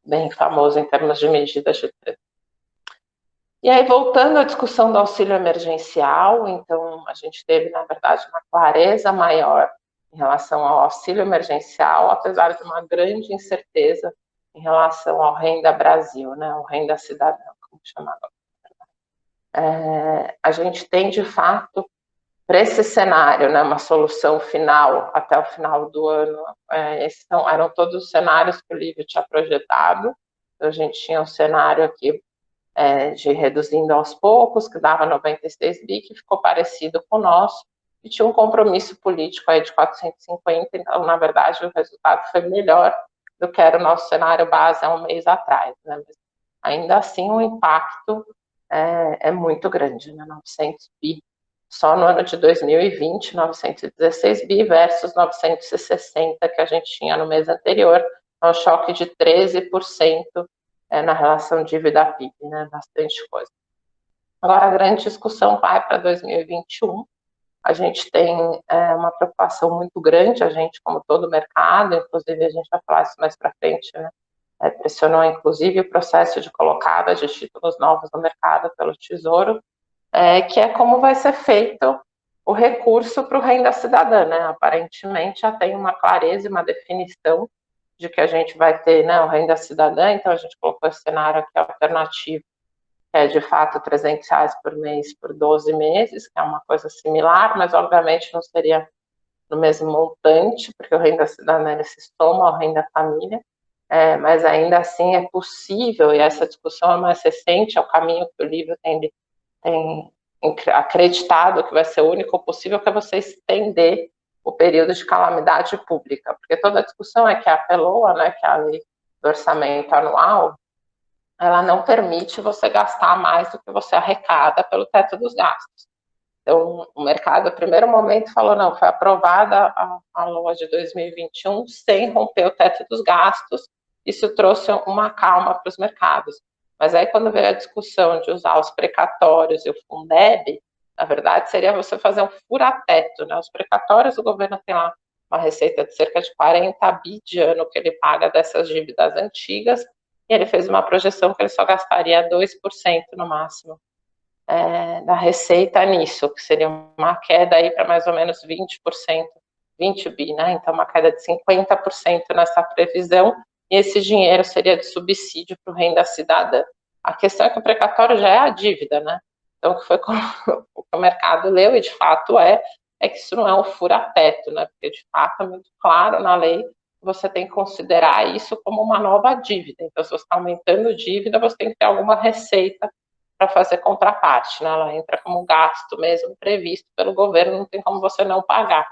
bem famoso em termos de medidas de trânsito. E aí, voltando à discussão do auxílio emergencial, então, a gente teve, na verdade, uma clareza maior em relação ao auxílio emergencial, apesar de uma grande incerteza em relação ao Renda Brasil, né, o Renda Cidadão, como chamava. A gente tem, de fato, para esse cenário, né, uma solução final até o final do ano, esses eram todos os cenários que o Lívio tinha projetado. Então, a gente tinha um cenário aqui de reduzindo aos poucos, que dava 96 bi, que ficou parecido com o nosso, e tinha um compromisso político aí de 450, então, na verdade, o resultado foi melhor do que era o nosso cenário base há um mês atrás, né? Mas, ainda assim, o impacto é muito grande, né? 900 bi só no ano de 2020, 916 bi versus 960 que a gente tinha no mês anterior, é um choque de 13% na relação dívida-PIB, né? Bastante coisa. Agora, a grande discussão vai para 2021. A gente tem uma preocupação muito grande, a gente, como todo o mercado, inclusive a gente vai falar isso mais para frente, né? Pressionou, inclusive, o processo de colocada de títulos novos no mercado pelo Tesouro, que é como vai ser feito o recurso para o Renda Cidadã, né? Aparentemente já tem uma clareza e uma definição de que a gente vai ter, né, o renda cidadã, então a gente colocou esse cenário aqui alternativo, que é de fato R$ 300 por mês por 12 meses, que é uma coisa similar, mas obviamente não seria no mesmo montante, porque o renda cidadã ele se soma ao renda família, mas ainda assim é possível, e essa discussão é mais recente, é o caminho que o livro tem acreditado que vai ser o único possível, que é você estender o período de calamidade pública, porque toda a discussão é que a PELOA, né, que é a lei do orçamento anual, ela não permite você gastar mais do que você arrecada pelo teto dos gastos. Então, o mercado, no primeiro momento, falou, não, foi aprovada a LOA de 2021 sem romper o teto dos gastos, isso trouxe uma calma para os mercados. Mas aí, quando veio a discussão de usar os precatórios e o Fundeb, na verdade, seria você fazer um fura-teto, né? Os precatórios, o governo tem lá uma receita de cerca de 40 bi de ano que ele paga dessas dívidas antigas, e ele fez uma projeção que ele só gastaria 2% no máximo da receita nisso, que seria uma queda aí para mais ou menos 20%, 20 bi, né? Então, uma queda de 50% nessa previsão, e esse dinheiro seria de subsídio para o renda cidadã. A questão é que o precatório já é a dívida, né? Então, o que foi o que o mercado leu, e de fato é que isso não é um fura-teto, né? Porque de fato é muito claro na lei que você tem que considerar isso como uma nova dívida. Então, se você está aumentando dívida, você tem que ter alguma receita para fazer contraparte, né? Ela entra como gasto mesmo previsto pelo governo, não tem como você não pagar.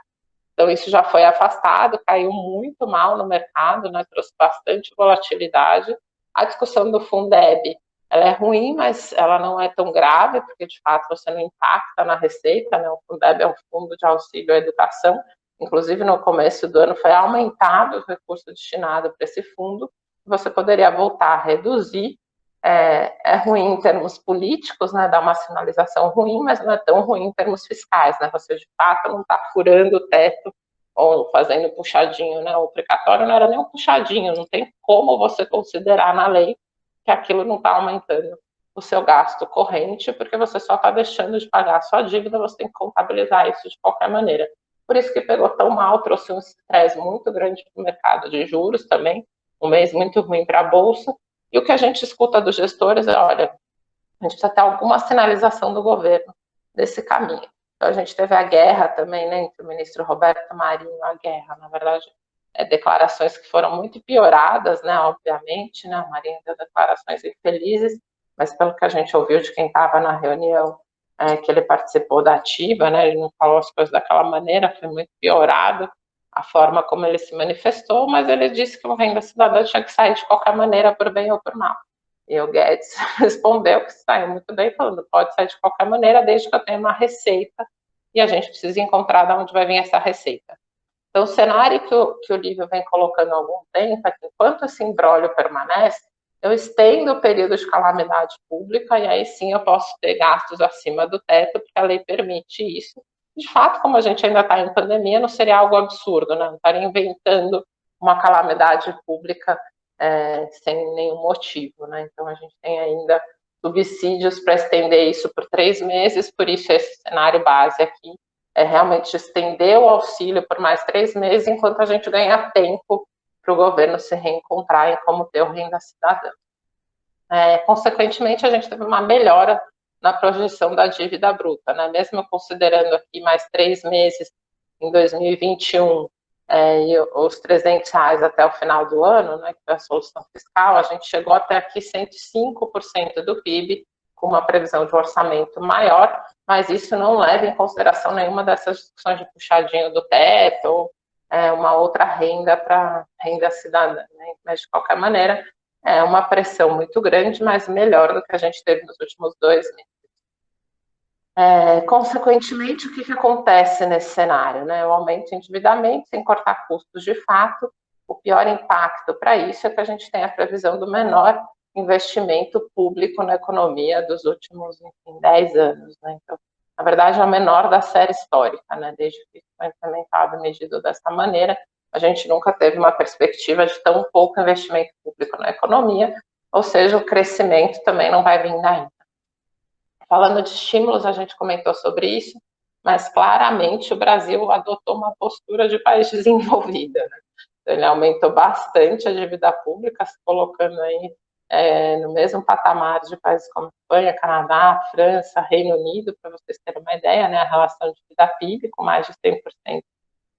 Então isso já foi afastado, caiu muito mal no mercado, né? Trouxe bastante volatilidade. A discussão do Fundeb, ela é ruim, mas ela não é tão grave, porque de fato você não impacta na receita, né? O Fundeb é um fundo de auxílio à educação, inclusive no começo do ano foi aumentado o recurso destinado para esse fundo, você poderia voltar a reduzir. É ruim em termos políticos, né, dá uma sinalização ruim, mas não é tão ruim em termos fiscais, né, você de fato não está furando o teto ou fazendo puxadinho, né, o precatório não era nem um puxadinho, não tem como você considerar na lei que aquilo não está aumentando o seu gasto corrente, porque você só está deixando de pagar a sua dívida, você tem que contabilizar isso de qualquer maneira. Por isso que pegou tão mal, trouxe um estresse muito grande para o mercado de juros também, um mês muito ruim para a Bolsa. E o que a gente escuta dos gestores é, olha, a gente precisa ter alguma sinalização do governo desse caminho. Então, a gente teve a guerra também, né, entre o ministro Roberto Marinho, a guerra, na verdade, declarações que foram muito pioradas, né, obviamente, né, o Marinho deu declarações infelizes, mas pelo que a gente ouviu de quem estava na reunião, que ele participou da ativa, né, ele não falou as coisas daquela maneira, foi muito piorado a forma como ele se manifestou, mas ele disse que o renda cidadã tinha que sair de qualquer maneira, por bem ou por mal. E o Guedes respondeu que saiu muito bem, falando, pode sair de qualquer maneira, desde que eu tenha uma receita, e a gente precisa encontrar de onde vai vir essa receita. Então, o cenário que o Lívio vem colocando há algum tempo é que, enquanto esse imbróglio permanece, eu estendo o período de calamidade pública, e aí sim eu posso ter gastos acima do teto, porque a lei permite isso. De fato, como a gente ainda está em pandemia, não seria algo absurdo, né? Não estaria inventando uma calamidade pública sem nenhum motivo, né? Então, a gente tem ainda subsídios para estender isso por 3 meses, por isso esse cenário base aqui é realmente estender o auxílio por mais 3 meses, enquanto a gente ganha tempo para o governo se reencontrar em como ter o renda cidadã. Consequentemente, a gente teve uma melhora na projeção da dívida bruta, né? Mesmo considerando aqui mais 3 meses em 2021 e os R$ 300 até o final do ano, né, que é a solução fiscal, a gente chegou até aqui 105% do PIB, com uma previsão de orçamento maior, mas isso não leva em consideração nenhuma dessas discussões de puxadinho do teto ou uma outra renda para renda cidadã, né? Mas, de qualquer maneira, é uma pressão muito grande, mas melhor do que a gente teve nos últimos 2 meses. Consequentemente, o que acontece nesse cenário, né? O aumento de endividamento sem cortar custos de fato. O pior impacto para isso é que a gente tem a previsão do menor investimento público na economia dos últimos 10 anos, né? Então, na verdade, é o menor da série histórica, né? Desde que foi implementado e medido dessa maneira, a gente nunca teve uma perspectiva de tão pouco investimento público na economia, ou seja, o crescimento também não vai vir daí. Falando de estímulos, a gente comentou sobre isso, mas claramente o Brasil adotou uma postura de país desenvolvido, né? Ele aumentou bastante a dívida pública, se colocando aí no mesmo patamar de países como Espanha, Canadá, França, Reino Unido, para vocês terem uma ideia, né, a relação de dívida PIB com mais de 100%,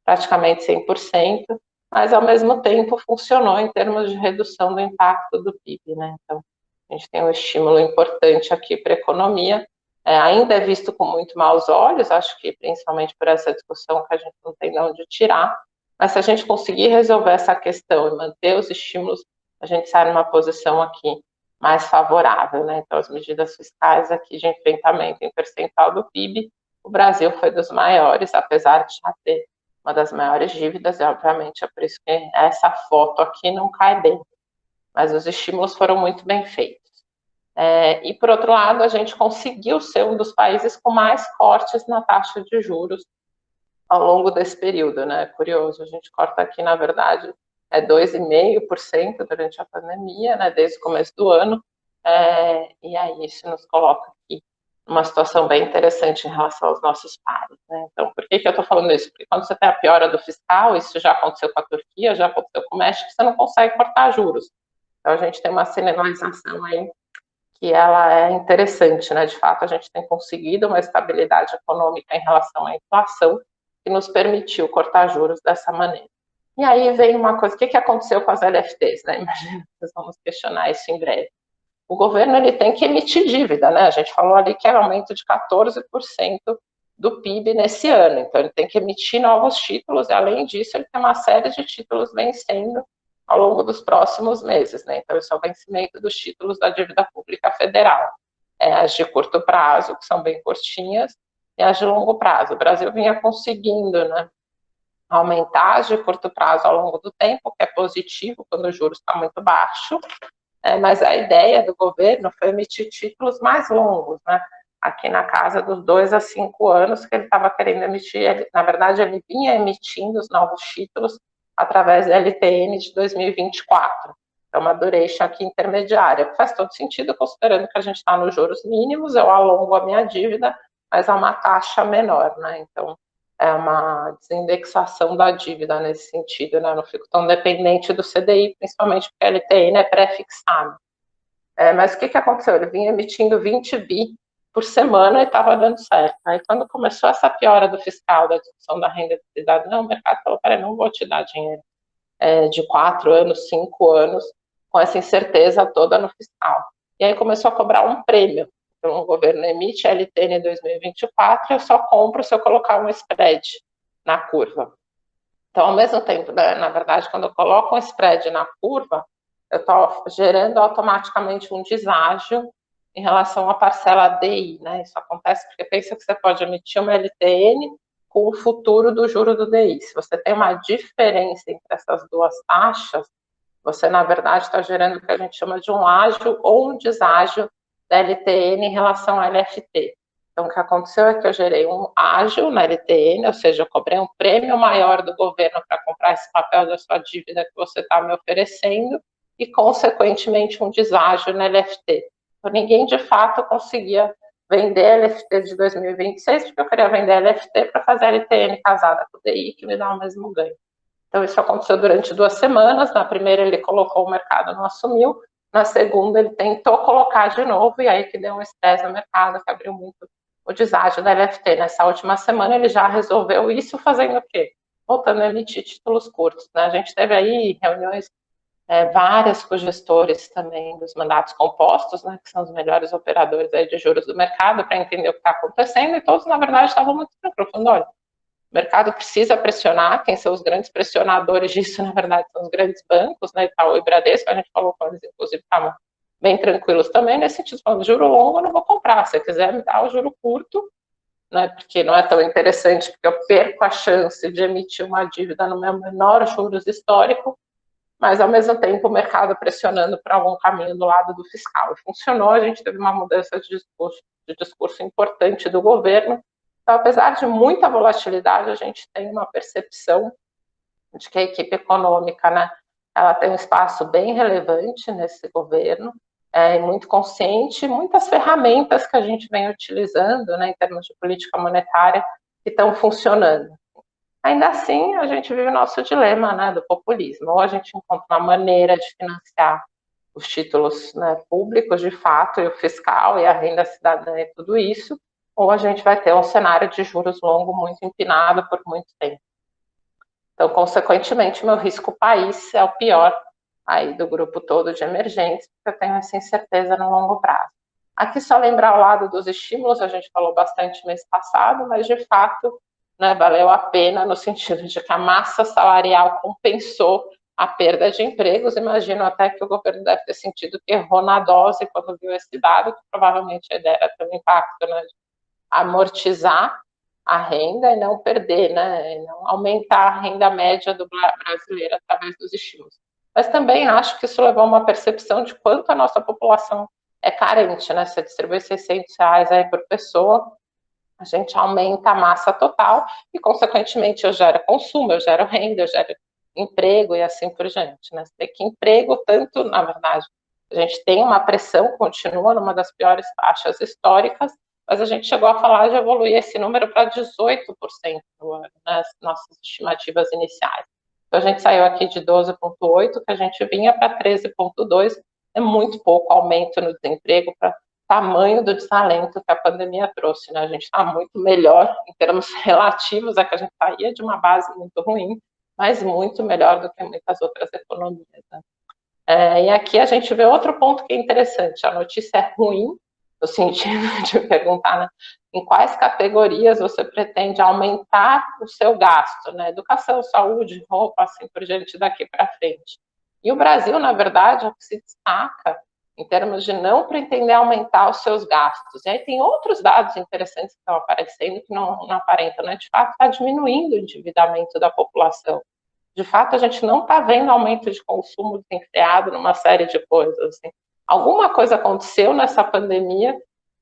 praticamente 100%, mas ao mesmo tempo funcionou em termos de redução do impacto do PIB, né? Então, a gente tem um estímulo importante aqui para a economia, ainda é visto com muito maus olhos, acho que principalmente por essa discussão que a gente não tem de onde tirar, mas se a gente conseguir resolver essa questão e manter os estímulos, a gente sai numa posição aqui mais favorável, né? Então, as medidas fiscais aqui de enfrentamento em percentual do PIB, o Brasil foi dos maiores, apesar de já ter uma das maiores dívidas, e obviamente é por isso que essa foto aqui não cai bem, mas os estímulos foram muito bem feitos. E, por outro lado, a gente conseguiu ser um dos países com mais cortes na taxa de juros ao longo desse período, né? Curioso, a gente corta aqui, na verdade, 2,5% durante a pandemia, né? Desde o começo do ano, e aí isso nos coloca aqui numa situação bem interessante em relação aos nossos pares, né? Então, por que eu estou falando isso? Porque quando você tem a piora do fiscal, isso já aconteceu com a Turquia, já aconteceu com o México, você não consegue cortar juros. Então, a gente tem uma sinalização aí que ela é interessante, né? De fato, a gente tem conseguido uma estabilidade econômica em relação à inflação que nos permitiu cortar juros dessa maneira. E aí vem uma coisa, o que aconteceu com as LFTs, né? Imagina, vocês vamos questionar isso em breve. O governo ele tem que emitir dívida, né? A gente falou ali que é um aumento de 14% do PIB nesse ano, então ele tem que emitir novos títulos e, além disso, ele tem uma série de títulos vencendo ao longo dos próximos meses, né? Então, esse é o vencimento dos títulos da dívida pública federal. As de curto prazo, que são bem curtinhas, e as de longo prazo. O Brasil vinha conseguindo, né, aumentar as de curto prazo ao longo do tempo, que é positivo quando o juros está muito baixo, mas a ideia do governo foi emitir títulos mais longos, né? Aqui na casa dos 2 a 5 anos que ele estava querendo emitir, na verdade ele vinha emitindo os novos títulos através da LTN de 2024. É uma duration aqui intermediária, faz todo sentido, considerando que a gente está nos juros mínimos, eu alongo a minha dívida, mas a uma taxa menor, né? Então, é uma desindexação da dívida nesse sentido, né? Eu não fico tão dependente do CDI, principalmente porque a LTN é pré-fixada. Mas o que aconteceu? Ele vinha emitindo 20 bi por semana e estava dando certo. Aí, quando começou essa piora do fiscal, da discussão da renda de cidadão, o mercado falou: peraí, não vou te dar dinheiro de 4 anos, 5 anos, com essa incerteza toda no fiscal. E aí começou a cobrar um prêmio. Então, o governo emite a LTN 2024 e eu só compro se eu colocar um spread na curva. Então, ao mesmo tempo, né, na verdade, quando eu coloco um spread na curva, eu estou gerando automaticamente um deságio em relação à parcela DI, né? Isso acontece porque pensa que você pode emitir uma LTN com o futuro do juro do DI. Se você tem uma diferença entre essas duas taxas, você, na verdade, está gerando o que a gente chama de um ágio ou um deságio da LTN em relação à LFT. Então, o que aconteceu é que eu gerei um ágio na LTN, ou seja, eu cobrei um prêmio maior do governo para comprar esse papel da sua dívida que você está me oferecendo e, consequentemente, um deságio na LFT. Então, ninguém, de fato, conseguia vender a LFT de 2026, porque eu queria vender a LFT para fazer a LTN casada com o DI, que me dá o mesmo ganho. Então, isso aconteceu durante 2 semanas. Na primeira, ele colocou, o mercado não assumiu. Na segunda, ele tentou colocar de novo, e aí que deu um estresse no mercado, que abriu muito o deságio da LFT. Nessa última semana, ele já resolveu isso fazendo o quê? Voltando a emitir títulos curtos, né? A gente teve aí reuniões várias com gestores também dos mandatos compostos, né, que são os melhores operadores aí de juros do mercado, para entender o que está acontecendo, e todos, na verdade, estavam muito tranquilos, falando: olha, o mercado precisa pressionar, quem são os grandes pressionadores disso, na verdade, são os grandes bancos, né, Itaú e Bradesco, a gente falou com eles, inclusive, estavam bem tranquilos também, nesse sentido, falando: juro longo eu não vou comprar, se quiser me dar o juro curto, né, porque não é tão interessante, porque eu perco a chance de emitir uma dívida no meu menor juros histórico, mas, ao mesmo tempo, o mercado pressionando para algum caminho do lado do fiscal. E funcionou, a gente teve uma mudança de discurso importante do governo. Então, apesar de muita volatilidade, a gente tem uma percepção de que a equipe econômica, né, ela tem um espaço bem relevante nesse governo, muito consciente, muitas ferramentas que a gente vem utilizando, né, em termos de política monetária, que estão funcionando. Ainda assim, a gente vive o nosso dilema, né, do populismo. Ou a gente encontra uma maneira de financiar os títulos, né, públicos, de fato, e o fiscal, e a renda cidadã e tudo isso, ou a gente vai ter um cenário de juros longo muito empinado por muito tempo. Então, consequentemente, meu risco país é o pior aí do grupo todo de emergentes, porque eu tenho essa incerteza no longo prazo. Aqui só lembrar ao lado dos estímulos, a gente falou bastante mês passado, mas de fato, né, valeu a pena no sentido de que a massa salarial compensou a perda de empregos. Imagino até que o governo deve ter sentido que errou na dose quando viu esse dado, que provavelmente a ideia era ter um impacto, né, de amortizar a renda e não perder, né, e não aumentar a renda média do brasileiro através dos estímulos. Mas também acho que isso levou a uma percepção de quanto a nossa população é carente, né? Se eu distribuir R$ 600 aí por pessoa, a gente aumenta a massa total e, consequentemente, eu gero consumo, eu gero renda, eu gero emprego e assim por diante, né? Você vê que emprego, tanto, na verdade, a gente tem uma pressão, continua numa das piores taxas históricas, mas a gente chegou a falar de evoluir esse número para 18% no ano, nas nossas estimativas iniciais. Então, a gente saiu aqui de 12,8%, que a gente vinha para 13,2%, é muito pouco aumento no desemprego para tamanho do desalento que a pandemia trouxe, né? A gente está muito melhor em termos relativos a que a gente saía de uma base muito ruim, mas muito melhor do que muitas outras economias, né? E aqui a gente vê outro ponto que é interessante, a notícia é ruim, no sentido de perguntar, né, em quais categorias você pretende aumentar o seu gasto, né? Educação, saúde, roupa, assim por diante, daqui para frente. E o Brasil, na verdade, é o que se destaca em termos de não pretender aumentar os seus gastos. E aí tem outros dados interessantes que estão aparecendo que não aparentam, né? De fato, está diminuindo o endividamento da população. De fato, a gente não está vendo aumento de consumo desenfreado numa série de coisas. Assim. Alguma coisa aconteceu nessa pandemia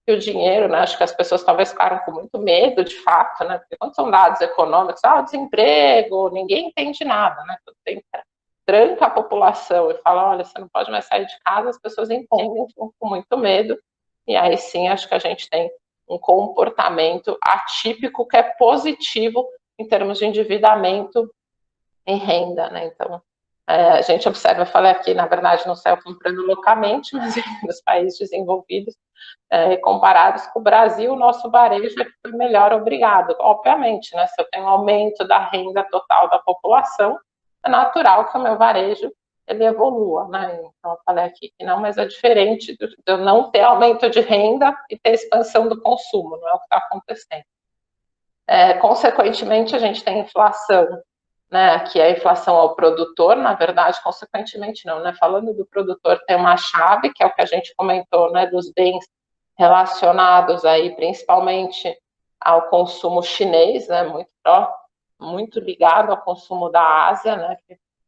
que o dinheiro, né? Acho que as pessoas talvez ficaram com muito medo, de fato, né? Porque quando são dados econômicos, desemprego, ninguém entende nada, né? Tem tranca a população e fala, olha, você não pode mais sair de casa, as pessoas entendem com muito medo, e aí sim acho que a gente tem um comportamento atípico que é positivo em termos de endividamento e renda, né? Então, a gente observa, eu falei aqui, na verdade, não saiu comprando loucamente, mas nos países desenvolvidos, comparados com o Brasil, o nosso varejo foi melhor, obrigado. Obviamente, né? Se eu tenho um aumento da renda total da população, é natural que o meu varejo ele evolua, né? Então, eu falei aqui que não, mas é diferente de eu não ter aumento de renda e ter expansão do consumo, não é o que está acontecendo. Consequentemente, a gente tem inflação, né, que é a inflação ao produtor, na verdade, consequentemente não, né? Falando do produtor, tem uma chave, que é o que a gente comentou, né, dos bens relacionados aí principalmente ao consumo chinês, né, muito ligado ao consumo da Ásia, né,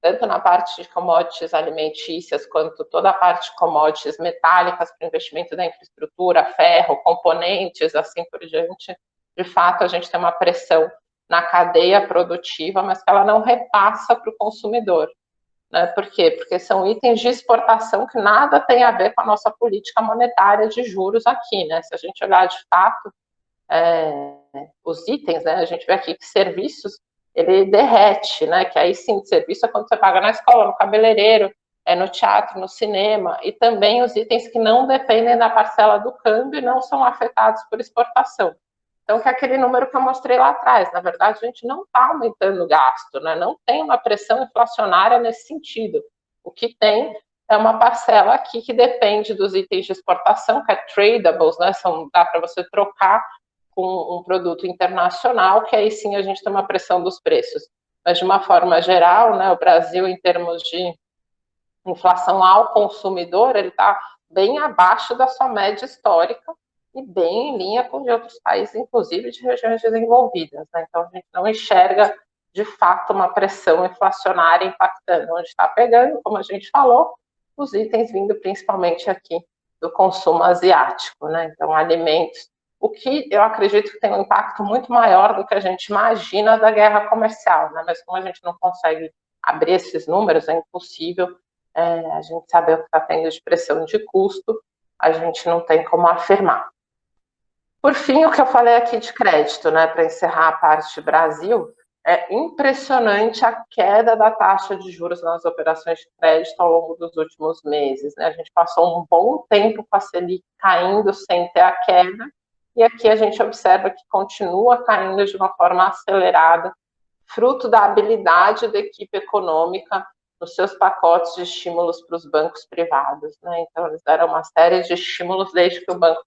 tanto na parte de commodities alimentícias, quanto toda a parte de commodities metálicas para investimento da infraestrutura, ferro, componentes, assim por diante. De fato, a gente tem uma pressão na cadeia produtiva, mas que ela não repassa para o consumidor. Né? Por quê? Porque são itens de exportação que nada tem a ver com a nossa política monetária de juros aqui. Né? Se a gente olhar de fato os itens, né? A gente vê aqui que serviços, ele derrete, né? Que aí sim, serviço é quando você paga na escola, no cabeleireiro, no teatro, no cinema, e também os itens que não dependem da parcela do câmbio e não são afetados por exportação. Então, que é aquele número que eu mostrei lá atrás. Na verdade, a gente não está aumentando o gasto, né? Não tem uma pressão inflacionária nesse sentido. O que tem é uma parcela aqui que depende dos itens de exportação, que é tradables, né? Dá para você trocar com um produto internacional, que aí sim a gente tem uma pressão dos preços. Mas, de uma forma geral, né, o Brasil, em termos de inflação ao consumidor, ele está bem abaixo da sua média histórica e bem em linha com de outros países, inclusive de regiões desenvolvidas. Né? Então, a gente não enxerga, de fato, uma pressão inflacionária impactando. Onde está pegando, como a gente falou, os itens vindo principalmente aqui do consumo asiático. Né? Então, alimentos, o que eu acredito que tem um impacto muito maior do que a gente imagina da guerra comercial. Né? Mas como a gente não consegue abrir esses números, é impossível a gente saber o que está tendo de pressão de custo, a gente não tem como afirmar. Por fim, o que eu falei aqui de crédito, né, para encerrar a parte Brasil, É impressionante a queda da taxa de juros nas operações de crédito ao longo dos últimos meses, né? A gente passou um bom tempo com a Selic caindo sem ter a queda, e aqui a gente observa que continua caindo de uma forma acelerada, fruto da habilidade da equipe econômica nos seus pacotes de estímulos para os bancos privados, né? Então, eles deram uma série de estímulos desde que os bancos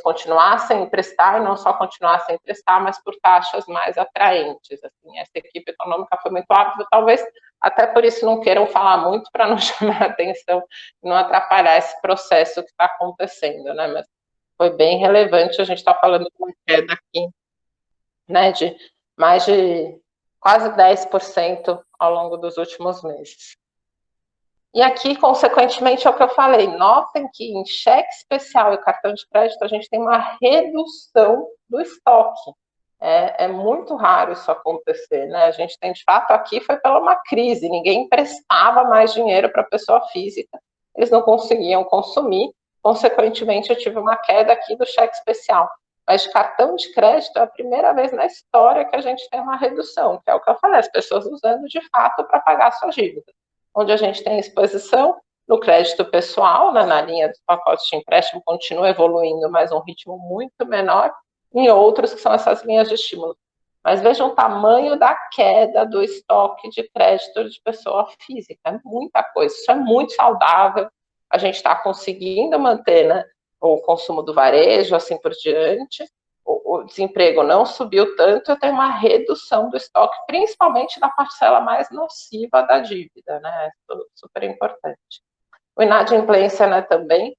continuassem a emprestar, e não só continuassem a emprestar, mas por taxas mais atraentes. Assim, essa equipe econômica foi muito hábil, talvez até por isso não queiram falar muito para não chamar a atenção e não atrapalhar esse processo que está acontecendo, né? Mas foi bem relevante, a gente está falando de uma queda aqui, né, de mais de quase 10% ao longo dos últimos meses. E aqui, consequentemente, é o que eu falei, notem que em cheque especial e cartão de crédito a gente tem uma redução do estoque. É muito raro isso acontecer, né? A gente tem, de fato, aqui foi pela uma crise, ninguém emprestava mais dinheiro para a pessoa física, eles não conseguiam consumir, consequentemente eu tive uma queda aqui do cheque especial. Mas de cartão de crédito é a primeira vez na história que a gente tem uma redução, que é o que eu falei, as pessoas usando de fato para pagar suas dívidas. Onde a gente tem exposição no crédito pessoal, né, na linha dos pacotes de empréstimo, continua evoluindo, mas um ritmo muito menor, em outros que são essas linhas de estímulo. Mas vejam o tamanho da queda do estoque de crédito de pessoa física, é muita coisa, isso é muito saudável, a gente está conseguindo manter, né, o consumo do varejo, assim por diante, o desemprego não subiu tanto, eu tenho uma redução do estoque, principalmente da parcela mais nociva da dívida, né? Super importante. O inadimplência, né, também,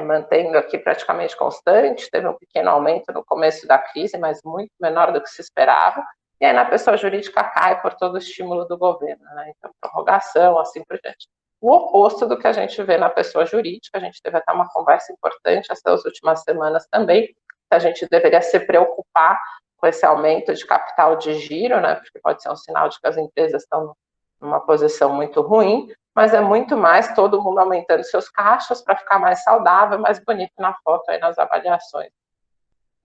mantendo aqui praticamente constante, teve um pequeno aumento no começo da crise, mas muito menor do que se esperava, e aí na pessoa jurídica cai por todo o estímulo do governo, né? Então, prorrogação, assim por diante. O oposto do que a gente vê na pessoa jurídica, a gente teve até uma conversa importante essas últimas semanas também, que a gente deveria se preocupar com esse aumento de capital de giro, né? Porque pode ser um sinal de que as empresas estão numa posição muito ruim, mas é muito mais todo mundo aumentando seus caixas para ficar mais saudável, mais bonito na foto aí nas avaliações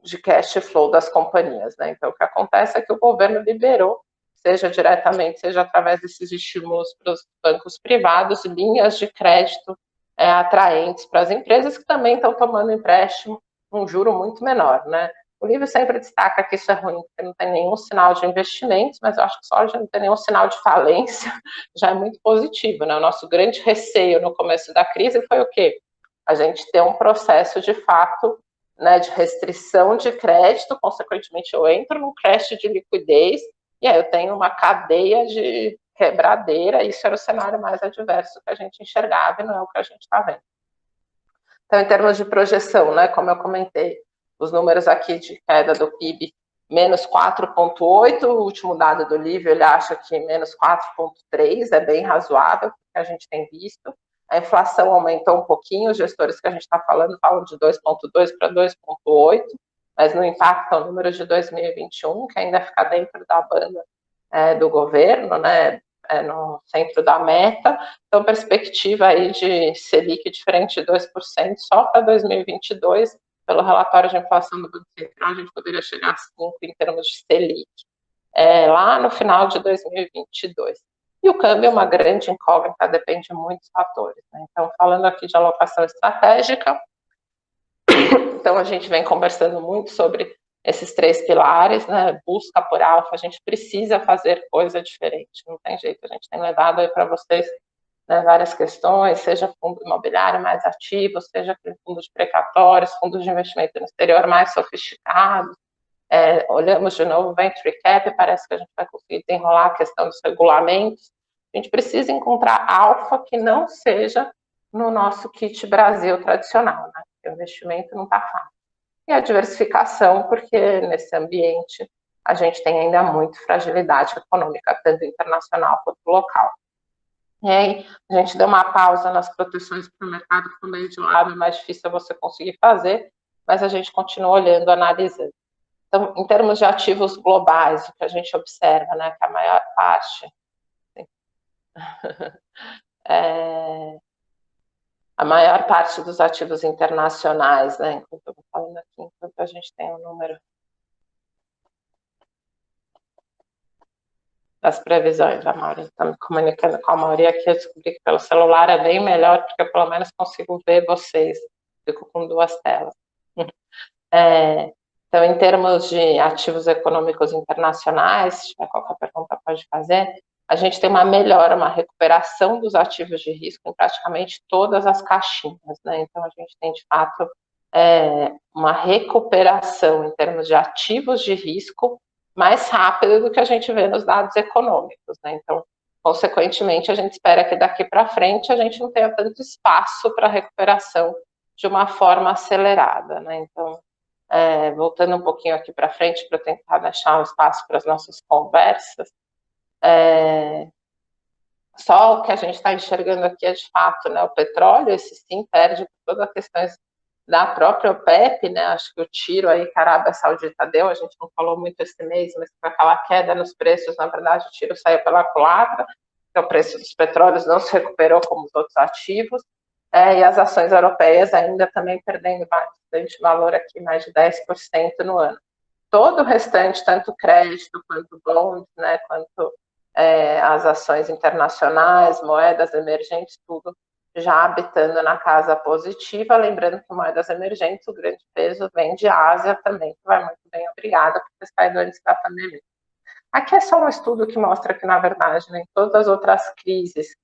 de cash flow das companhias, né? Então, o que acontece é que o governo liberou, seja diretamente, seja através desses estímulos para os bancos privados, linhas de crédito atraentes para as empresas que também estão tomando empréstimo num juro muito menor, né? O livro sempre destaca que isso é ruim, porque não tem nenhum sinal de investimentos, mas eu acho que só de não ter nenhum sinal de falência já é muito positivo, né? O nosso grande receio no começo da crise foi o quê? A gente ter um processo de fato, né, de restrição de crédito, consequentemente eu entro num crash de liquidez, e aí eu tenho uma cadeia de quebradeira, isso era o cenário mais adverso que a gente enxergava, e não é o que a gente está vendo. Então, em termos de projeção, né, como eu comentei, os números aqui de queda do PIB, menos 4,8, o último dado do Lívio, ele acha que menos 4,3 é bem razoável, porque a gente tem visto. A inflação aumentou um pouquinho, os gestores que a gente está falando falam de 2,2 para 2,8, mas não impacta o número de 2021, que ainda fica dentro da banda do governo, né, no centro da meta. Então, perspectiva aí de Selic diferente de 2% só para 2022, pelo relatório de inflação do Banco Central, a gente poderia chegar a 5 em termos de Selic, lá no final de 2022. E o câmbio é uma grande incógnita, depende de muitos fatores, né? Então, falando aqui de alocação estratégica, então a gente vem conversando muito sobre esses três pilares, né? Busca por alfa, a gente precisa fazer coisa diferente, não tem jeito, a gente tem levado aí para vocês, né, várias questões, seja fundo imobiliário mais ativo, seja fundos de precatórios, fundos de investimento no exterior mais sofisticados, olhamos de novo o Venture Cap, parece que a gente vai conseguir desenrolar a questão dos regulamentos. A gente precisa encontrar alfa que não seja no nosso kit Brasil tradicional, né? O investimento não está fácil. E a diversificação, porque nesse ambiente a gente tem ainda muito fragilidade econômica, tanto internacional quanto local. E aí, a gente deu uma pausa nas proteções para o mercado, que ficou meio de lado, é mais difícil você conseguir fazer, mas a gente continua olhando, analisando. Então, em termos de ativos globais, o que a gente observa, né, que a maior parte, a maior parte dos ativos internacionais, né, enquanto eu vou falando aqui, enquanto a gente tem um número. das previsões. A Mauri está me comunicando com a Mauri aqui, eu descobri que pelo celular é bem melhor, porque eu pelo menos consigo ver vocês, fico com duas telas. Então, em termos de ativos econômicos internacionais, se tiver qualquer pergunta pode fazer, a gente tem uma melhora, uma recuperação dos ativos de risco em praticamente todas as caixinhas, né? Então, a gente tem, de fato, uma recuperação em termos de ativos de risco mais rápida do que a gente vê nos dados econômicos, né? Então, consequentemente, a gente espera que daqui para frente a gente não tenha tanto espaço para recuperação de uma forma acelerada, né? Então, voltando um pouquinho aqui para frente para tentar deixar um espaço para as nossas conversas, só o que a gente está enxergando aqui é de fato, né, o petróleo, esse sim perde por todas as questões da própria OPEP, né, acho que o tiro aí que a Arábia Saudita deu, a gente não falou muito esse mês, mas com aquela queda nos preços, na verdade o tiro saiu pela culatra, porque o preço dos petróleos não se recuperou como os outros ativos, e as ações europeias ainda também perdendo bastante valor aqui, mais de 10% no ano. Todo o restante, tanto crédito quanto bonds, né, quanto as ações internacionais, moedas emergentes, tudo já habitando na casa positiva, lembrando que moedas emergentes, o grande peso vem de Ásia também, que vai muito bem, obrigada, por ter saído antes da pandemia. Aqui é só um estudo que mostra que, na verdade, né, em todas as outras crises,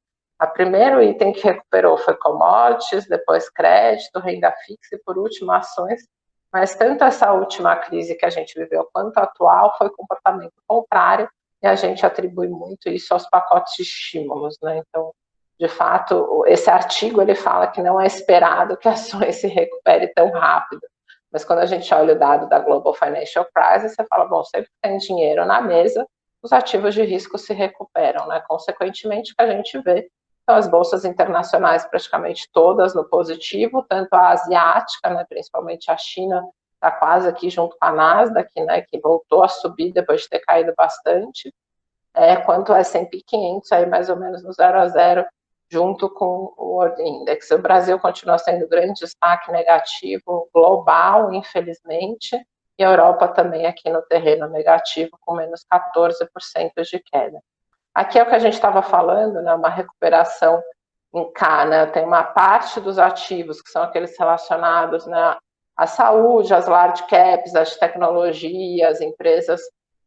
o primeiro item que recuperou foi commodities, depois crédito, renda fixa e, por último, ações. Mas tanto essa última crise que a gente viveu quanto a atual foi comportamento contrário e a gente atribui muito isso aos pacotes de estímulos, né? Então, de fato, esse artigo ele fala que não é esperado que ações se recuperem tão rápido. Mas quando a gente olha o dado da Global Financial Crisis, você fala, bom, sempre que tem dinheiro na mesa, os ativos de risco se recuperam, né? Consequentemente, o que a gente vê são as bolsas internacionais praticamente todas no positivo, tanto a asiática, né, principalmente a China, está quase aqui junto com a Nasdaq, né, que voltou a subir depois de ter caído bastante, quanto o S&P 500, aí mais ou menos no 0 a 0, junto com o World Index. O Brasil continua sendo grande destaque negativo global, infelizmente, e a Europa também aqui no terreno negativo, com menos 14% de queda. Aqui é o que a gente estava falando, né, uma recuperação em K, né, tem uma parte dos ativos, que são aqueles relacionados, né, à saúde, às large caps, às tecnologias, empresas,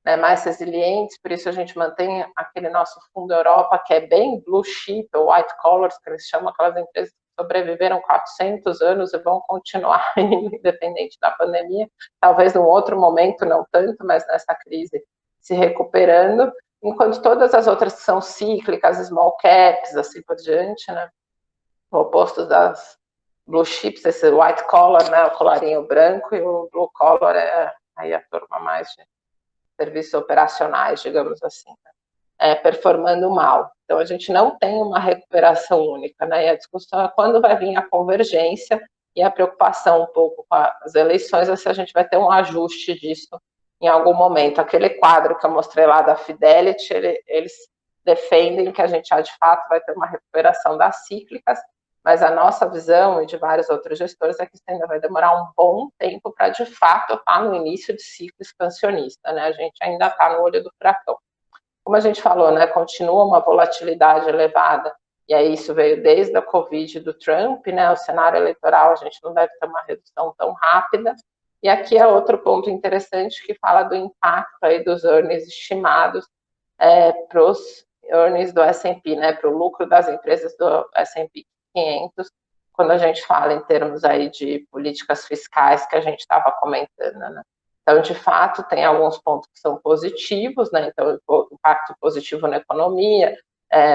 né, mais resilientes, por isso a gente mantém aquele nosso fundo Europa, que é bem blue chip, ou white collars, que eles chamam, aquelas empresas que sobreviveram 400 anos e vão continuar independente da pandemia, talvez num outro momento, não tanto, mas nessa crise se recuperando, enquanto todas as outras que são cíclicas, small caps, assim por diante, né, o oposto das blue chips, esse white collar, né, o colarinho branco, e o blue collar é aí a turma mais de serviços operacionais, digamos assim, né, performando mal. Então, a gente não tem uma recuperação única, né, e a discussão é quando vai vir a convergência, e a preocupação um pouco com as eleições é se a gente vai ter um ajuste disso em algum momento. Aquele quadro que eu mostrei lá da Fidelity, eles defendem que a gente de fato vai ter uma recuperação das cíclicas, mas a nossa visão e de vários outros gestores é que isso ainda vai demorar um bom tempo para de fato estar no início de ciclo expansionista, né? A gente ainda está no olho do furacão. Como a gente falou, né, continua uma volatilidade elevada, e aí isso veio desde a Covid do Trump, né, o cenário eleitoral a gente não deve ter uma redução tão rápida, e aqui é outro ponto interessante que fala do impacto aí dos earnings estimados para os earnings do S&P, né, para o lucro das empresas do S&P 500, quando a gente fala em termos aí de políticas fiscais que a gente estava comentando, né. Então, de fato, tem alguns pontos que são positivos, né? Então, o impacto positivo na economia,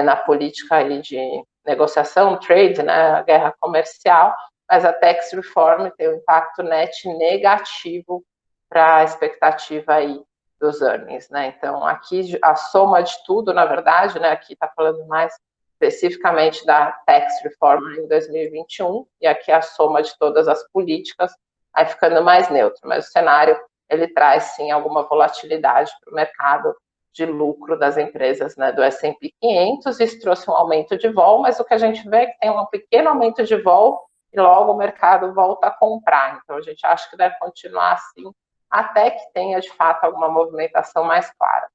na política aí de negociação, trade, né? A guerra comercial, mas a tax reform tem um impacto net negativo para a expectativa aí dos earnings, né? Então, aqui a soma de tudo, na verdade, né? Aqui está falando mais especificamente da tax reform em 2021, e aqui a soma de todas as políticas, aí ficando mais neutro, mas o cenário ele traz sim alguma volatilidade para o mercado de lucro das empresas, né, do S&P 500, isso trouxe um aumento de vol, mas o que a gente vê é que tem um pequeno aumento de vol e logo o mercado volta a comprar, então a gente acha que deve continuar assim, até que tenha de fato alguma movimentação mais clara.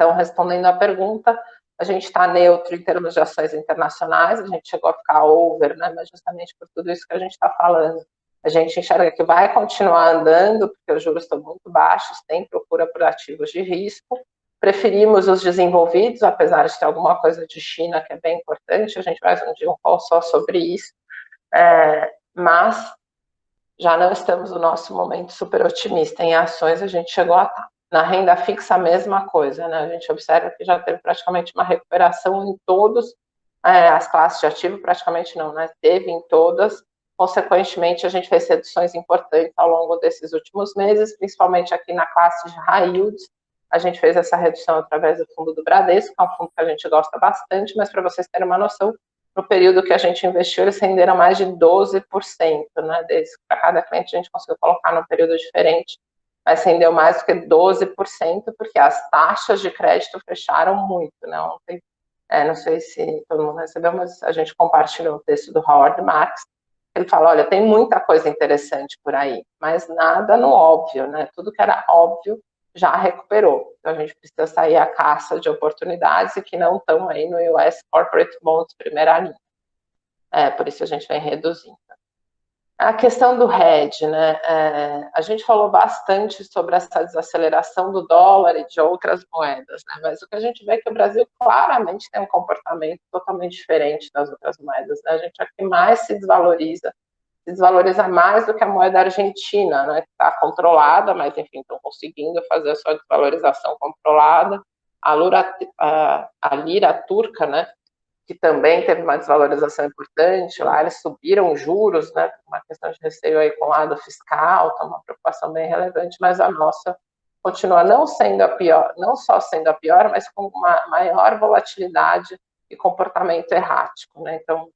Então, respondendo à pergunta, a gente está neutro em termos de ações internacionais, a gente chegou a ficar over, né, mas justamente por tudo isso que a gente está falando. A gente enxerga que vai continuar andando, porque os juros estão muito baixos, tem procura por ativos de risco. Preferimos os desenvolvidos, apesar de ter alguma coisa de China que é bem importante, a gente vai fazer um dia um call só sobre isso, mas já não estamos no nosso momento super otimista. Em ações a gente chegou a estar. Na renda fixa a mesma coisa, né? A gente observa que já teve praticamente uma recuperação em todas as classes de ativo, praticamente não, né? Teve em todas. Consequentemente, a gente fez reduções importantes ao longo desses últimos meses, principalmente aqui na classe de high yields. A gente fez essa redução através do fundo do Bradesco, que é um fundo que a gente gosta bastante, mas para vocês terem uma noção, no período que a gente investiu, eles renderam mais de 12%, né? Para cada cliente a gente conseguiu colocar num período diferente, mas rendeu mais do que 12%, porque as taxas de crédito fecharam muito, né? Ontem, não sei se todo mundo recebeu, mas a gente compartilhou o texto do Howard Marks. Ele fala, olha, tem muita coisa interessante por aí, mas nada no óbvio, né? Tudo que era óbvio já recuperou. Então, a gente precisa sair à caça de oportunidades e que não estão aí no US Corporate Bonds primeira linha. Por isso a gente vem reduzindo. A questão do hedge, né? A gente falou bastante sobre essa desaceleração do dólar e de outras moedas, né? Mas o que a gente vê é que o Brasil claramente tem um comportamento totalmente diferente das outras moedas, né? A gente é que mais se desvaloriza mais do que a moeda argentina, né, que está controlada, mas enfim, estão conseguindo fazer a sua desvalorização controlada. A lira turca, né, que também teve uma desvalorização importante, lá eles subiram os juros, né, uma questão de receio aí com o lado fiscal, tá uma preocupação bem relevante, mas a nossa continua não sendo a pior, não só sendo a pior, mas com uma maior volatilidade e comportamento errático, né, então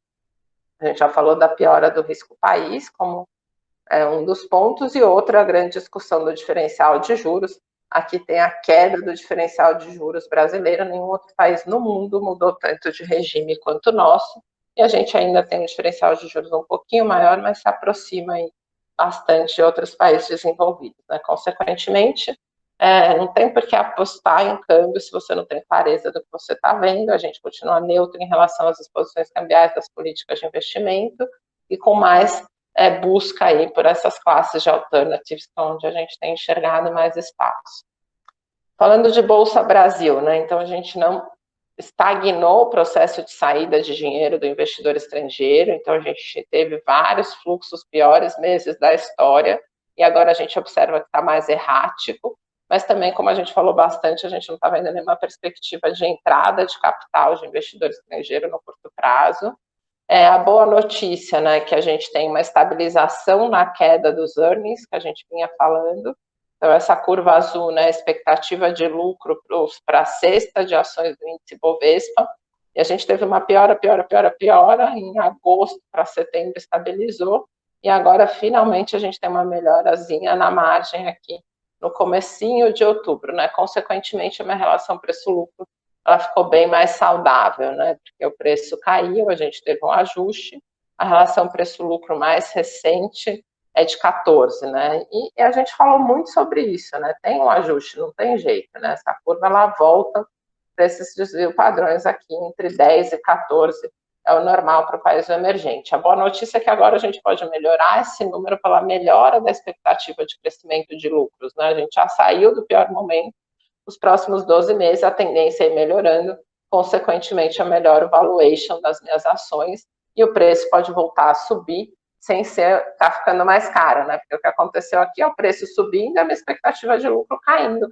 a gente já falou da piora do risco país, como um dos pontos, e outra grande discussão do diferencial de juros. Aqui tem a queda do diferencial de juros brasileiro, nenhum outro país no mundo mudou tanto de regime quanto o nosso, e a gente ainda tem um diferencial de juros um pouquinho maior, mas se aproxima aí bastante de outros países desenvolvidos, né? Consequentemente, não tem por que apostar em câmbio se você não tem clareza do que você está vendo. A gente continua neutro em relação às exposições cambiais das políticas de investimento e com mais busca aí por essas classes de alternatives, onde a gente tem enxergado mais espaço. Falando de Bolsa Brasil, né? Então a gente não estagnou o processo de saída de dinheiro do investidor estrangeiro, então a gente teve vários fluxos piores meses da história, e agora a gente observa que está mais errático, mas também, como a gente falou bastante, a gente não está vendo nenhuma perspectiva de entrada de capital de investidor estrangeiro no curto prazo. A boa notícia, né, que a gente tem uma estabilização na queda dos earnings, que a gente vinha falando. Então, essa curva azul, né, expectativa de lucro para a cesta de ações do índice Bovespa, e a gente teve uma piora, em agosto para setembro estabilizou, e agora, finalmente, a gente tem uma melhorazinha na margem aqui, no comecinho de outubro, né, consequentemente, a minha relação preço-lucro ela ficou bem mais saudável, né? Porque o preço caiu, a gente teve um ajuste, a relação preço-lucro mais recente é de 14, né? E a gente falou muito sobre isso, né? Tem um ajuste, não tem jeito, né? Essa curva ela volta para esses desvios padrões aqui entre 10 e 14, é o normal para o país emergente. A boa notícia é que agora a gente pode melhorar esse número pela melhora da expectativa de crescimento de lucros, né? A gente já saiu do pior momento. Os próximos 12 meses, a tendência é melhorando, consequentemente, eu melhoro o valuation das minhas ações e o preço pode voltar a subir sem tá ficando mais caro, né? Porque o que aconteceu aqui é o preço subindo e a minha expectativa de lucro caindo.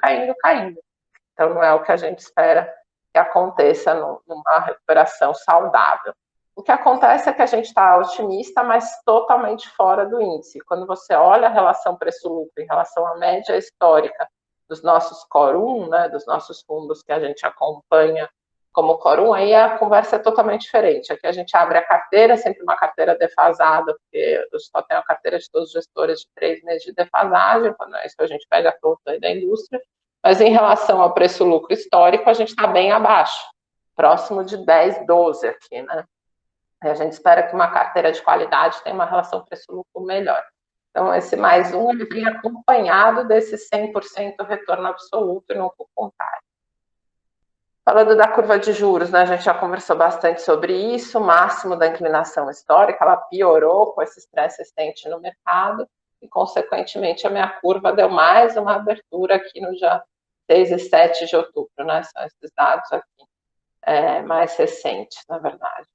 Então, não é o que a gente espera que aconteça numa recuperação saudável. O que acontece é que a gente está otimista, mas totalmente fora do índice. Quando você olha a relação preço-lucro em relação à média histórica dos nossos Core 1, né, dos nossos fundos que a gente acompanha como Core 1, aí a conversa é totalmente diferente. Aqui a gente abre a carteira, sempre uma carteira defasada, porque eu só tenho a carteira de todos os gestores de 3 meses de defasagem, quando é isso a gente pega a fruta aí da indústria, mas em relação ao preço-lucro histórico, a gente está bem abaixo, próximo de 10, 12 aqui, né? E a gente espera que uma carteira de qualidade tenha uma relação preço-lucro melhor. Então, esse mais um, ele vem acompanhado desse 100% retorno absoluto e não por contrário. Falando da curva de juros, né, a gente já conversou bastante sobre isso, o máximo da inclinação histórica, ela piorou com esse estresse recente no mercado, e, consequentemente, a minha curva deu mais uma abertura aqui no dia 6 e 7 de outubro, né, são esses dados aqui, mais recentes, na verdade.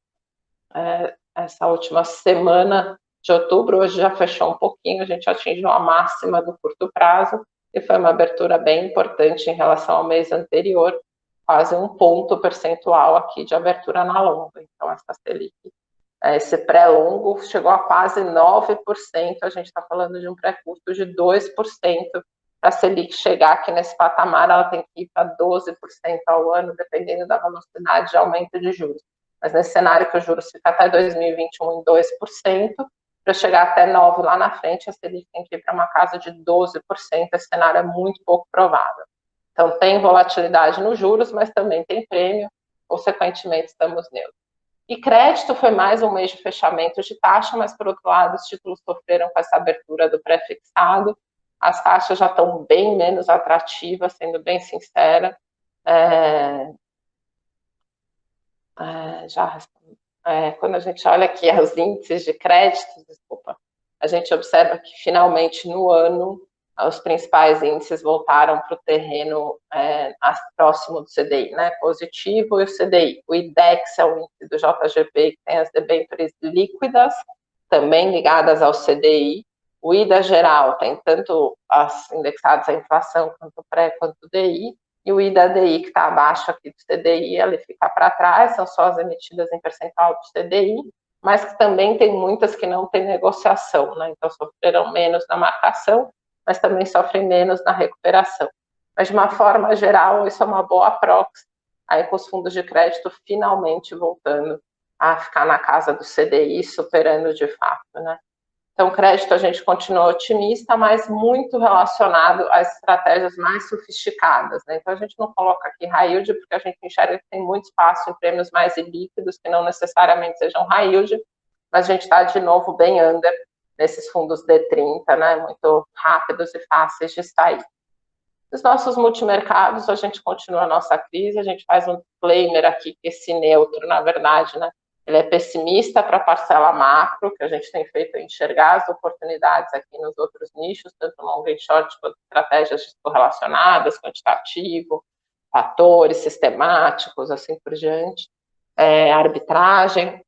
Essa última semana de outubro, hoje já fechou um pouquinho, a gente atingiu a máxima do curto prazo, e foi uma abertura bem importante em relação ao mês anterior, quase 1 ponto percentual aqui de abertura na longa. Então, essa Selic, esse pré-longo chegou a quase 9%, a gente está falando de um pré-custo de 2%, para a Selic chegar aqui nesse patamar, ela tem que ir para 12% ao ano, dependendo da velocidade de aumento de juros. Mas nesse cenário que o juros fica até 2021 em 2%, para chegar até 9% lá na frente, a Selic tem que ir para uma casa de 12%, esse cenário é muito pouco provável. Então, tem volatilidade nos juros, mas também tem prêmio, consequentemente, estamos neutros. E crédito foi mais um mês de fechamento de taxa, mas, por outro lado, os títulos sofreram com essa abertura do pré-fixado, as taxas já estão bem menos atrativas, sendo bem sincera. Quando a gente olha aqui os índices de crédito, a gente observa que, finalmente, no ano, os principais índices voltaram para o terreno próximo do CDI, né, positivo, e o CDI. O IDEX é o índice do JGP, que tem as debêntures líquidas, também ligadas ao CDI. O IDA geral tem tanto as indexadas à inflação, quanto pré, quanto DI, e o IDA-DI, que está abaixo aqui do CDI, ele fica para trás, são só as emitidas em percentual do CDI, mas que também tem muitas que não têm negociação, né? Então sofreram menos na marcação, mas também sofrem menos na recuperação. Mas, de uma forma geral, isso é uma boa proxy, aí com os fundos de crédito finalmente voltando a ficar na casa do CDI, superando de fato, né? Então, crédito a gente continua otimista, mas muito relacionado às estratégias mais sofisticadas, né? Então, a gente não coloca aqui high yield, porque a gente enxerga que tem muito espaço em prêmios mais ilíquidos, que não necessariamente sejam high yield, mas a gente está, de novo, bem under nesses fundos D30, né? Muito rápidos e fáceis de sair. Os nossos multimercados, a gente continua a nossa crise, a gente faz um disclaimer aqui, que esse neutro, na verdade, né? Ele é pessimista para a parcela macro, que a gente tem feito enxergar as oportunidades aqui nos outros nichos, tanto long e short, quanto estratégias correlacionadas, quantitativo, fatores sistemáticos, assim por diante, arbitragem,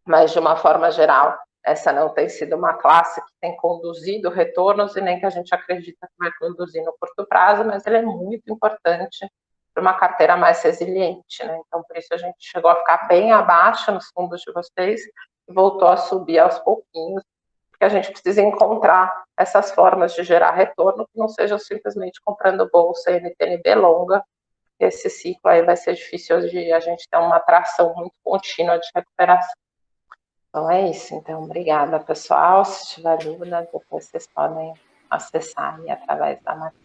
mas, de uma forma geral, essa não tem sido uma classe que tem conduzido retornos e nem que a gente acredita que vai conduzir no curto prazo, mas ele é muito importante para uma carteira mais resiliente, né? Então, por isso a gente chegou a ficar bem abaixo nos fundos de vocês e voltou a subir aos pouquinhos, porque a gente precisa encontrar essas formas de gerar retorno que não sejam simplesmente comprando bolsa e NTNB longa. Esse ciclo aí vai ser difícil de a gente ter uma atração muito contínua de recuperação. Então é isso, então obrigada, pessoal. Se tiver dúvida, depois vocês podem acessar aí através da matéria.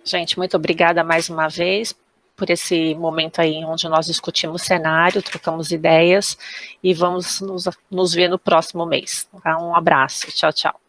Gente, muito obrigada mais uma vez por esse momento aí onde nós discutimos cenário, trocamos ideias e vamos nos ver no próximo mês. Um abraço, tchau, tchau.